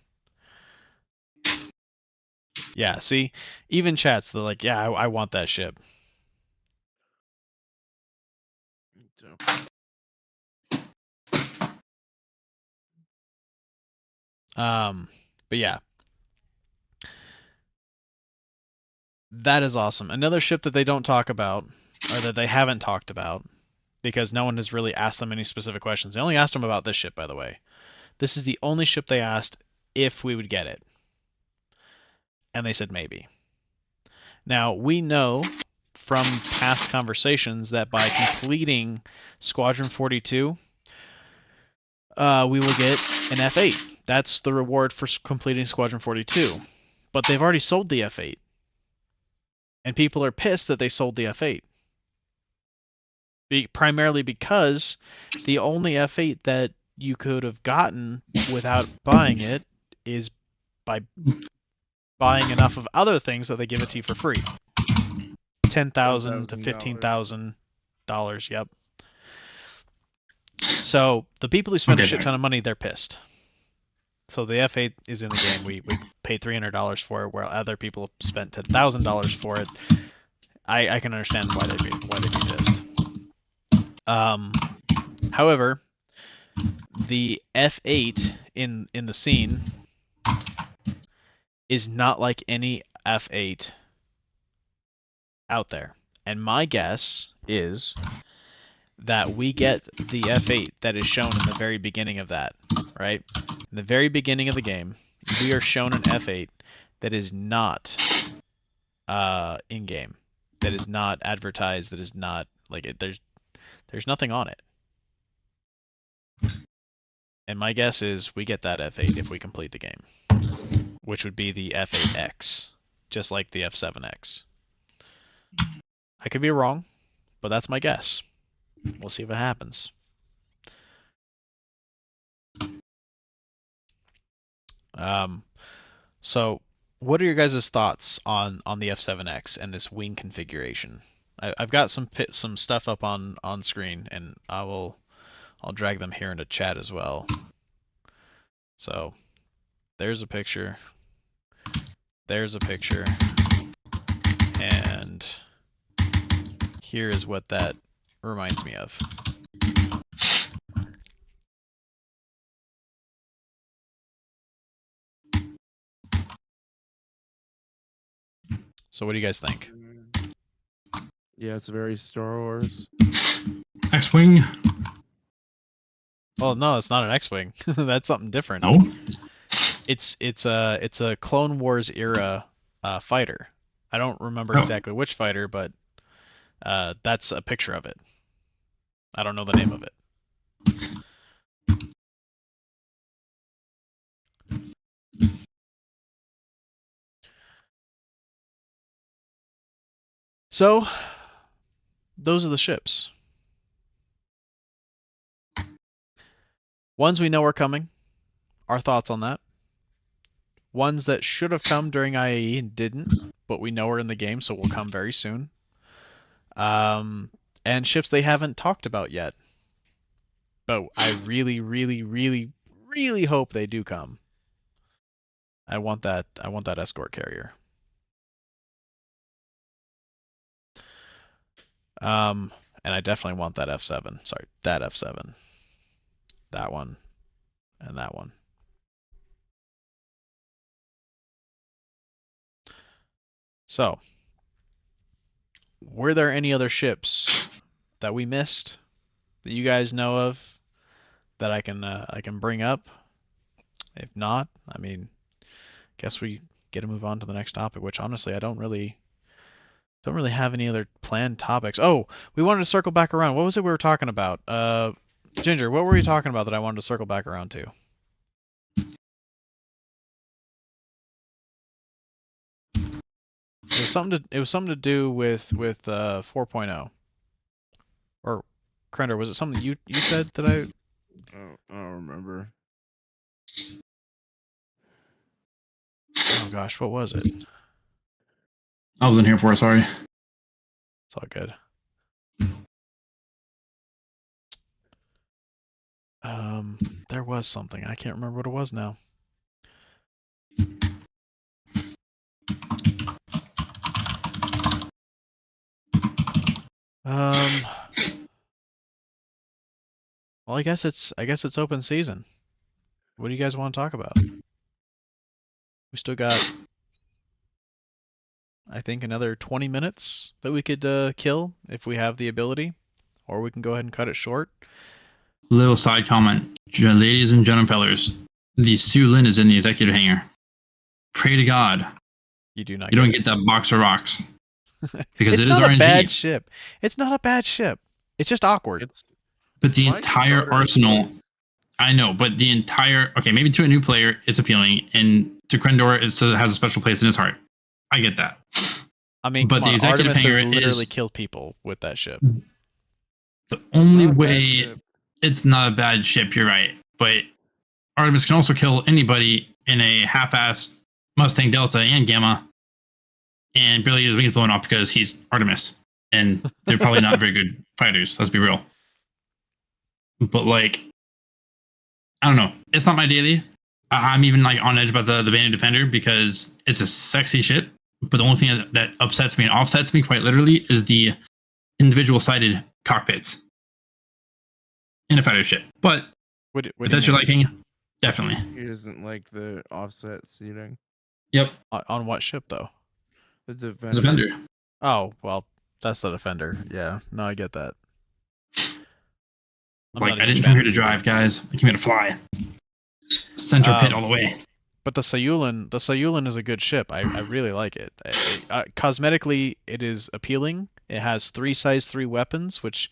Yeah, see, even chat's they're like, yeah, I want that ship. But yeah, that is awesome. Another ship that they don't talk about, or that they haven't talked about, because no one has really asked them any specific questions. They only asked them about this ship, by the way. This is the only ship they asked if we would get it, and they said maybe. Now, we know from past conversations that by completing Squadron 42, we will get an F8. That's the reward for completing Squadron 42. But they've already sold the F8. And people are pissed that they sold the F8. Primarily because the only F8 that you could have gotten without buying it is by buying enough of other things that they give it to you for free. $10,000 to $15,000. Yep. So the people who spend a shit ton of money, they're pissed. So the F8 is in the game. We paid $300 for it, while other people spent $10,000 for it. I can understand why they'd be pissed. However, the F8 in the scene is not like any F8 out there. And my guess is that we get the F8 that is shown in the very beginning of that, right? In the very beginning of the game, we are shown an F8 that is not in-game, that is not advertised, that is not like it. There's nothing on it. And my guess is we get that F8 if we complete the game, which would be the F8X, just like the F7X. I could be wrong, but that's my guess. We'll see if it happens. So what are your guys' thoughts on the F7X and this wing configuration? I've got some stuff up on screen, and I'll drag them here into chat as well. So there's a picture. There's a picture. And here is what that reminds me of. So what do you guys think? Yeah, it's very Star Wars. X-Wing. Well, no, it's not an X-Wing. That's something different. No. It's a Clone Wars era fighter. I don't remember exactly which fighter, but that's a picture of it. I don't know the name of it. So, those are the ships. Ones we know are coming. Our thoughts on that. Ones that should have come during IAE and didn't, but we know are in the game, so will come very soon. And ships they haven't talked about yet. But I really, really, really, really hope they do come. I want that escort carrier. And I definitely want that F7. Sorry, that F7. That one. And that one. So, were there any other ships that we missed that you guys know of that I can bring up? If not, I mean, guess we get to move on to the next topic, which honestly I don't really have any other planned topics. Oh, we wanted to circle back around. What was it we were talking about? Ginger, what were you talking about that I wanted to circle back around to? It was something to do with 4.0. Or Krender, was it something you said that I I don't remember. Oh gosh, what was it? I wasn't here for it, sorry. It's all good. There was something. I can't remember what it was now. Well, I guess it's open season. What do you guys want to talk about? We still got, I think, another 20 minutes that we could kill if we have the ability, or we can go ahead and cut it short. Little side comment. Ladies and gentlemen, the Sue Lin is in the executive hangar. Pray to God You do not. you don't get that box of rocks. Because It's it is not a RNG. bad ship. It's not a bad ship. It's just awkward. It's But the my entire starter arsenal, is- I know, but the entire, okay, maybe to a new player it's appealing, and to Krendor it has a special place in his heart. I get that. I mean, but come the on, executive Artemis has hangar literally is killed people with that ship. the only not a bad way ship. it's not a bad ship, you're right. But Artemis can also kill anybody in a half-assed Mustang Delta and Gamma, and barely get his wings blown off because he's Artemis. And they're probably not very good fighters, let's be real. But like, I don't know. It's not my daily. I'm even like on edge about the Bandit Defender because it's a sexy ship. But the only thing that upsets me and offsets me quite literally is the individual sided cockpits in a fighter ship. But What if do you that's your mean? liking, definitely. He doesn't like the offset seating. Yep. On what ship though? The Defender. Defender. Oh, well, that's the Defender. Yeah, no, I get that. I'm Like, not a I huge didn't come fan. here to drive, guys. I came here to fly. Center pit all the way. But the Sayulan is a good ship. I really like it. Cosmetically, it is appealing. It has 3 size 3 weapons, which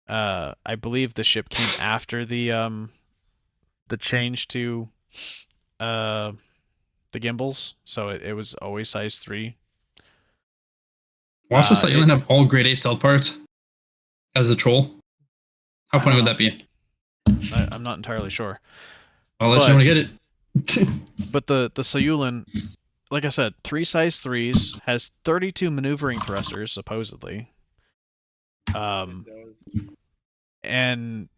I believe the ship came after the change to the gimbals, so it was always size 3. Watch this Sayulan have all grade A stealth parts as a troll. How I funny don't would that be? I'm not entirely sure. I'll let you know when I get it. But the Sayulan, like I said, 3 size 3s, has 32 maneuvering thrusters, supposedly. It does. And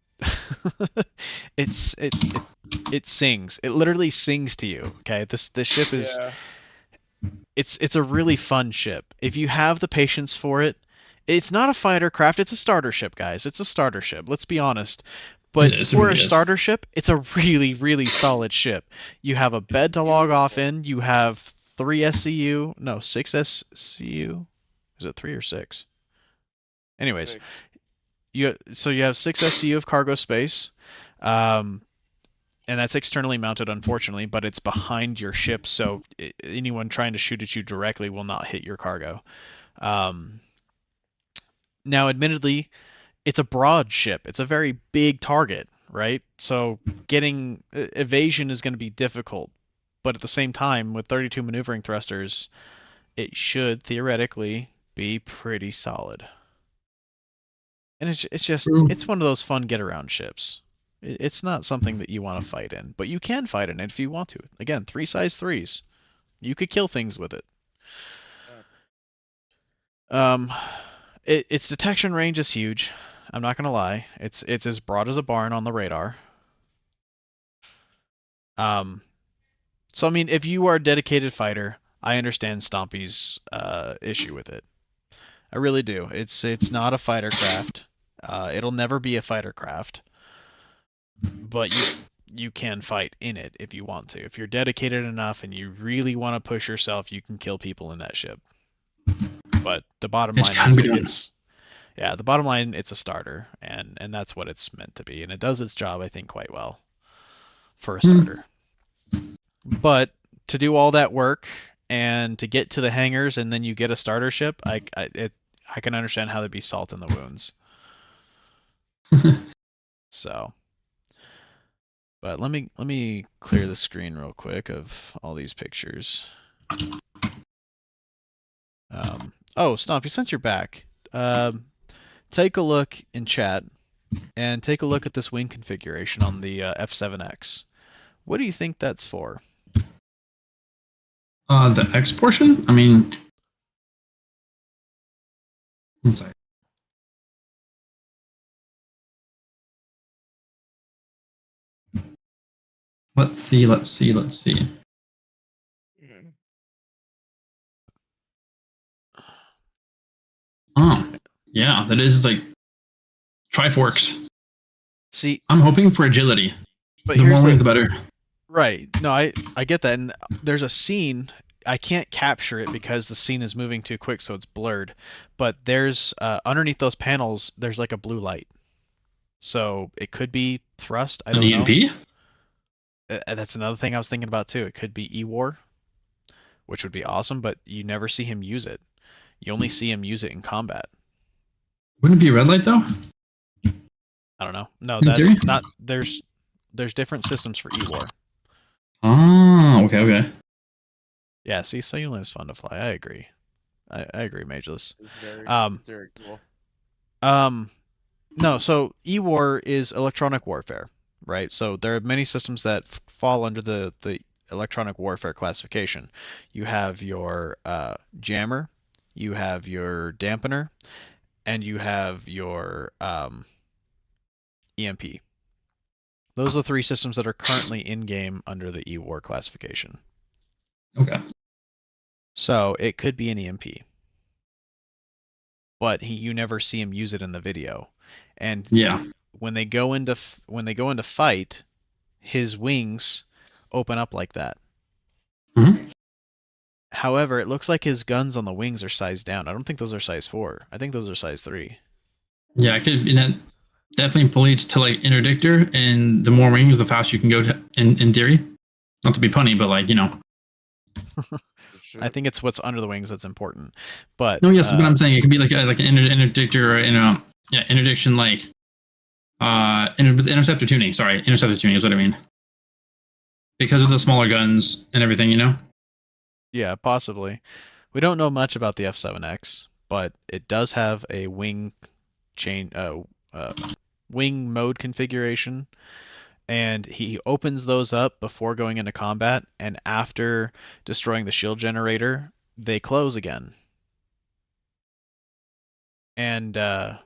it sings. It literally sings to you. Okay, this ship is Yeah. it's a really fun ship. If you have the patience for it, it's not a fighter craft. It's a starter ship, guys. It's a starter ship. Let's be honest. But It is, it for really a is. starter ship, it's a really, really solid ship. You have a bed to log off in. You have 3 SCU. No, 6 SCU. Is it 3 or 6? Anyways, Sick. you have 6 SCU of cargo space, and that's externally mounted, unfortunately, but it's behind your ship, so anyone trying to shoot at you directly will not hit your cargo. Now, admittedly, it's a broad ship. It's a very big target, right? So getting evasion is going to be difficult, but at the same time, with 32 maneuvering thrusters, it should theoretically be pretty solid. And it's just True. it's one of those fun get around ships. It's not something that you want to fight in, but you can fight in it if you want to. Again, 3 size 3s. You could kill things with it. Its detection range is huge. I'm not gonna lie. It's as broad as a barn on the radar. So I mean, if you are a dedicated fighter, I understand Stompy's issue with it. I really do. It's not a fighter craft. It'll never be a fighter craft. But you can fight in it if you want to. If you're dedicated enough and you really want to push yourself, you can kill people in that ship. But the bottom It line can is be done. the bottom line, it's a starter, and that's what it's meant to be, and it does its job, I think, quite well for a starter. But to do all that work and to get to the hangars and then you get a starter ship, I can understand how there'd be salt in the wounds. So, but let me clear the screen real quick of all these pictures. Oh, Stompy, since you're back, take a look in chat and take a look at this wing configuration on the F7X. What do you think that's for? The X portion? I mean, one second. Let's see. Oh, yeah, that is like Triforks. See, I'm hoping for agility. but The here's more wings, the better. right. No, I get that, and there's a scene. I can't capture it because the scene is moving too quick, so it's blurred. But there's underneath those panels, there's like a blue light. So it could be thrust. I An don't know. EMP? That's another thing I was thinking about too. It could be E-War, which would be awesome, but you never see him use it. You only see him use it in combat. Wouldn't it be a red light though? I don't know. No, In theory? that's not. There's different systems for E-War. Oh, okay. Yeah, see, Cellulant is fun to fly. I agree. I agree, Mageless. It's very cool. No, so E-War is electronic warfare, right? So there are many systems that fall under the electronic warfare classification. You have your jammer, you have your dampener, and you have your EMP. Those are the three systems that are currently in-game under the E-War classification. Okay. So it could be an EMP, but you never see him use it in the video. And Yeah. when they go into fight, his wings open up like that. Mm-hmm. However, it looks like his guns on the wings are sized down. I don't think those are size 4. I think those are size 3. Yeah, it could, and that definitely leads to like interdictor, and the more wings, the faster you can go to, in theory. Not to be punny, but like, you know. I think it's what's under the wings that's important. But No, yes, but I'm saying it could be like an interdictor or interdiction like interceptor tuning. Sorry, interceptor tuning is what I mean. Because of the smaller guns and everything, you know. yeah, possibly. We don't know much about the F7X, but it does have a wing wing mode configuration, and he opens those up before going into combat, and after destroying the shield generator, they close again. And I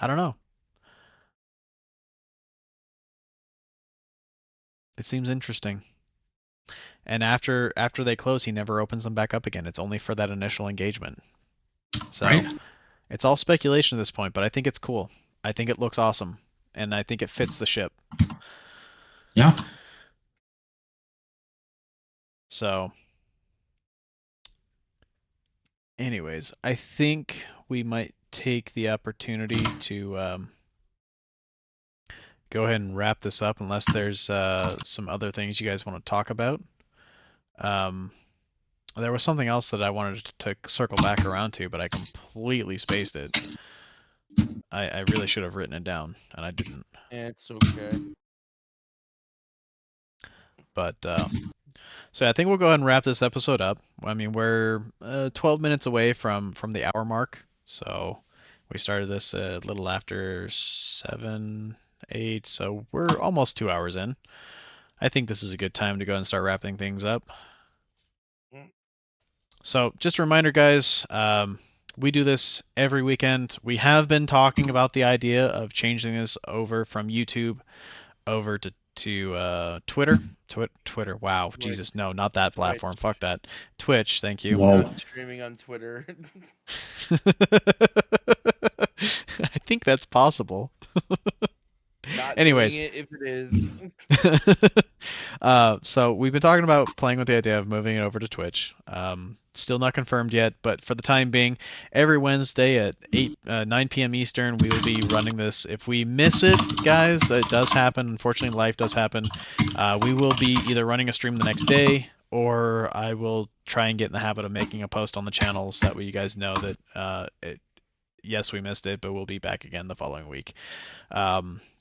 don't know. It seems interesting. And after they close, he never opens them back up again. It's only for that initial engagement. So Right. it's all speculation at this point, but I think it's cool. I think it looks awesome, and I think it fits the ship. Yeah. So anyways, I think we might take the opportunity to go ahead and wrap this up, unless there's some other things you guys want to talk about. There was something else that I wanted to circle back around to, but I completely spaced it. I really should have written it down, and I didn't. It's okay. But so I think we'll go ahead and wrap this episode up. I mean, we're 12 minutes away from the hour mark, so we started this a little after 7, 8, so we're almost 2 hours in. I think this is a good time to go and start wrapping things up. So just a reminder, guys, we do this every weekend. We have been talking about the idea of changing this over from YouTube over to Twitter. Twitter. Wow, Twitch. Jesus, no, not that Twitch. platform. Fuck that. Twitch. Thank you. Lol. Streaming on Twitter. I think that's possible. Not Anyways. doing it if it is. So we've been talking about playing with the idea of moving it over to Twitch. Still not confirmed yet, but for the time being, every Wednesday at 9 p.m. Eastern, we will be running this. If we miss it, guys, it does happen. Unfortunately, life does happen. We will be either running a stream the next day, or I will try and get in the habit of making a post on the channel so that way you guys know that yes, we missed it, but we'll be back again the following week.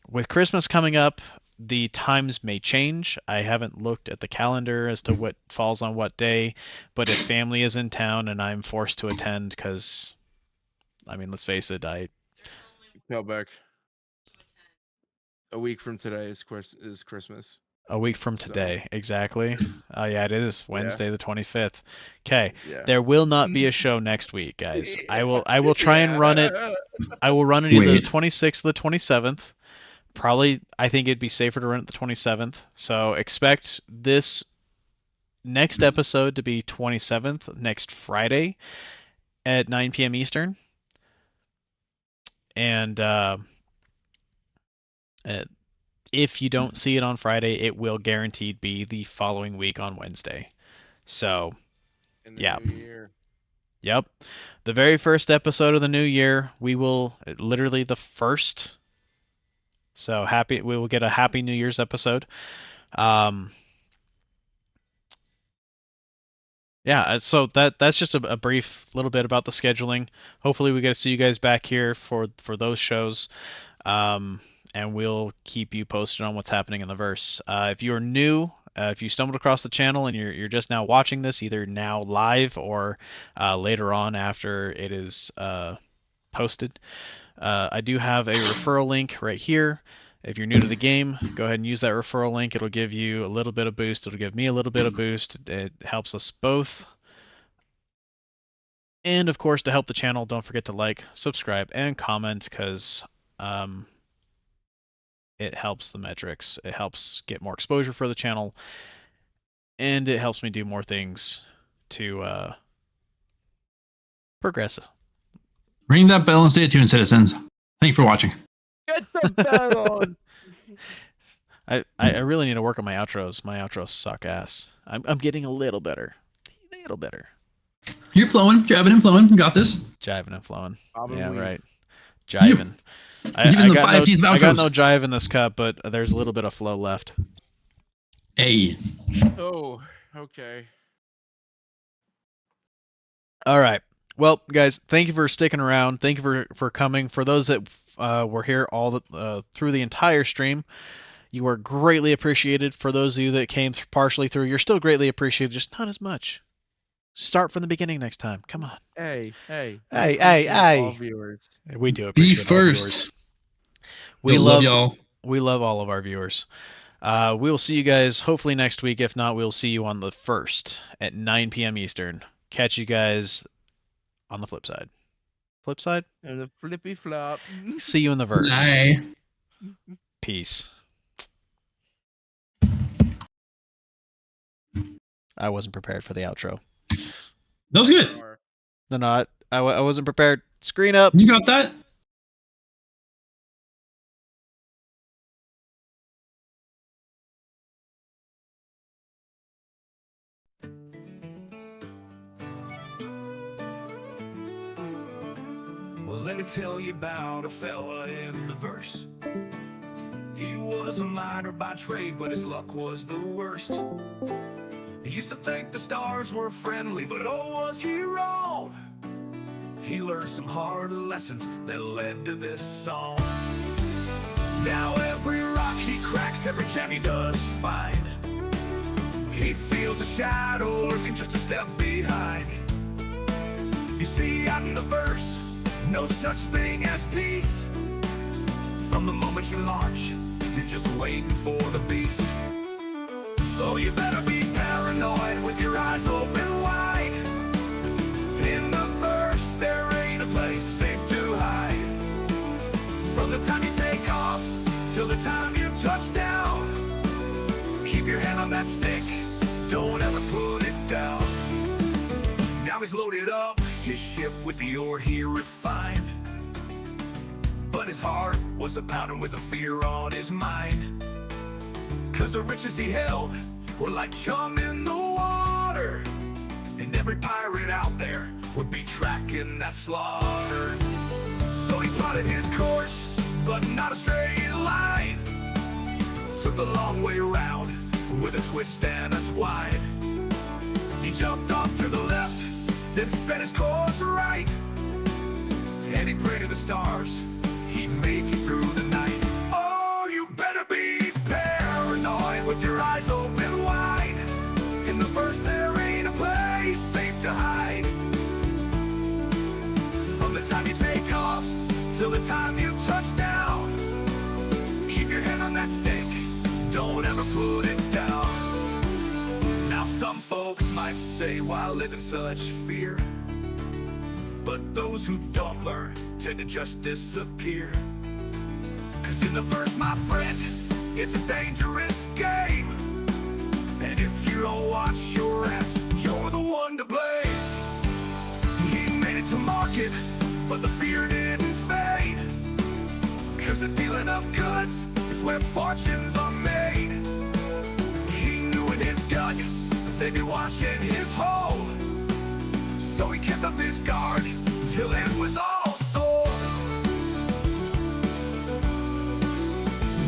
With Christmas coming up, the times may change. I haven't looked at the calendar as to what falls on what day, but if family is in town and I'm forced to attend, because, I mean, let's face it, Back. A week from today is Christmas. a week from So- today, exactly. Yeah, it is Wednesday the 25th. Okay, Yeah. there will not be a show next week, guys. I will try and run it. I will run it either Wait. the 26th or the 27th. Probably, I think it'd be safer to run it the 27th. So expect this next episode to be 27th, next Friday at 9 p.m. Eastern. And if you don't see it on Friday, it will guaranteed be the following week on Wednesday. So, In the yeah. new year. Yep. The very first episode of the new year, we will literally the first. So we will get a Happy New Year's episode. Yeah, so that's just a brief little bit about the scheduling. Hopefully we get to see you guys back here for those shows. And we'll keep you posted on what's happening in the verse. If you're new, if you stumbled across the channel and you're just now watching this, either now live or later on after it is posted, I do have a referral link right here. If you're new to the game, go ahead and use that referral link. It'll give you a little bit of boost. It'll give me a little bit of boost. It helps us both. And of course, to help the channel, don't forget to like, subscribe, and comment, because it helps the metrics. It helps get more exposure for the channel, and it helps me do more things to progress. Ring that bell and stay tuned, citizens. Thank you for watching. Get the bell on. I really need to work on my outros. My outros suck ass. I'm getting a little better. A little better. You're flowing, jabbing and flowing. You got this. Jiving and flowing. Bobbing Yeah, weave. right. Jiving. Even the got 5 Gs of I got outros. no jive in this cup, but there's a little bit of flow left. Hey. Oh, okay. All right. Well, guys, thank you for sticking around. Thank you for coming. For those that were here through the entire stream, you are greatly appreciated. For those of you that came partially through, you're still greatly appreciated, just not as much. Start from the beginning next time. Come on. Hey. Hey, I hey, appreciate hey. all viewers. We do Be appreciate all first. viewers. We Yo, love y'all. We love all of our viewers. We will see you guys hopefully next week. If not, we'll see you on the 1st at 9 p.m. Eastern. Catch you guys on the flip side. Flip side? And the flippy flop. See you in the verse. Bye. Peace. I wasn't prepared for the outro. That was good. No, I wasn't prepared. Screen up. You got that? Well, let me tell you about a fella in the verse. He was a miner by trade, but his luck was the worst. He used to think the stars were friendly, but oh, was he wrong. He learned some hard lessons that led to this song. Now every rock he cracks, every gem he does find, he feels a shadow lurking just a step behind. You see, out in the verse, no such thing as peace. From the moment you launch, you're just waiting for the beast. Oh, you better be paranoid with your eyes open wide. In the verse, there ain't a place safe to hide. From the time you take off till the time you touch down, keep your hand on that stick, don't ever put it down. Now he's loaded up his ship with the ore he refined, but but his heart was a pounding with a fear on his mind. Cause the riches he held were like chum in the water, and every pirate out there would be tracking that slaughter. So he plotted his course, but not a straight line. Took the long way around with a twist and a twine. He jumped off to the left, then set his course right, and he prayed to the stars he'd make it through the night. Oh, you better be paranoid with your eyes open wide. In the verse there ain't a place safe to hide. From the time you take off till the time you touch down, keep your hand on that stick, don't ever put it down. Now some folks might say, why live in such fear? But those who don't learn tend to just disappear. Cause in the verse, my friend, it's a dangerous game, and if you don't watch your ass, you're the one to blame. He made it to market, but the fear didn't fade. Cause the dealing of goods is where fortunes are made. He knew in his gut they'd be watching his hole, so he kept up his guard till it was all sold.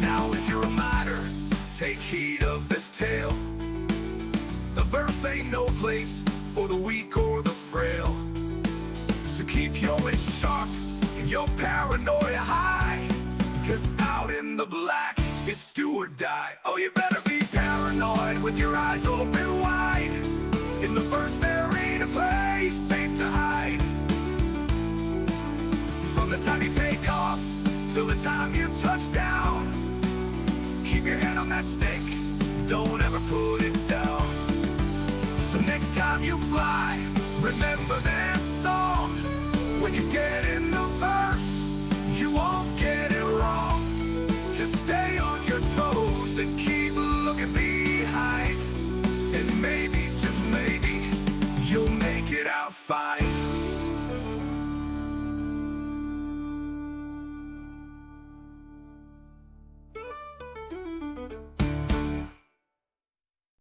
Now if you're a miner, take heed of this tale. The verse ain't no place for the weak or the frail. So keep your wits sharp and your paranoia high, cause out in the black, it's do or die. Oh, you better be paranoid with your eyes open wide. In the verse there ain't a place safe to hide. From the time you take off till the time you touch down, keep your hand on that stick, don't ever put it down. So next time you fly, remember this song. When you get in the verse, you won't get it wrong. Just stay on your toes and keep looking behind, and maybe, just maybe, you'll make it out fine.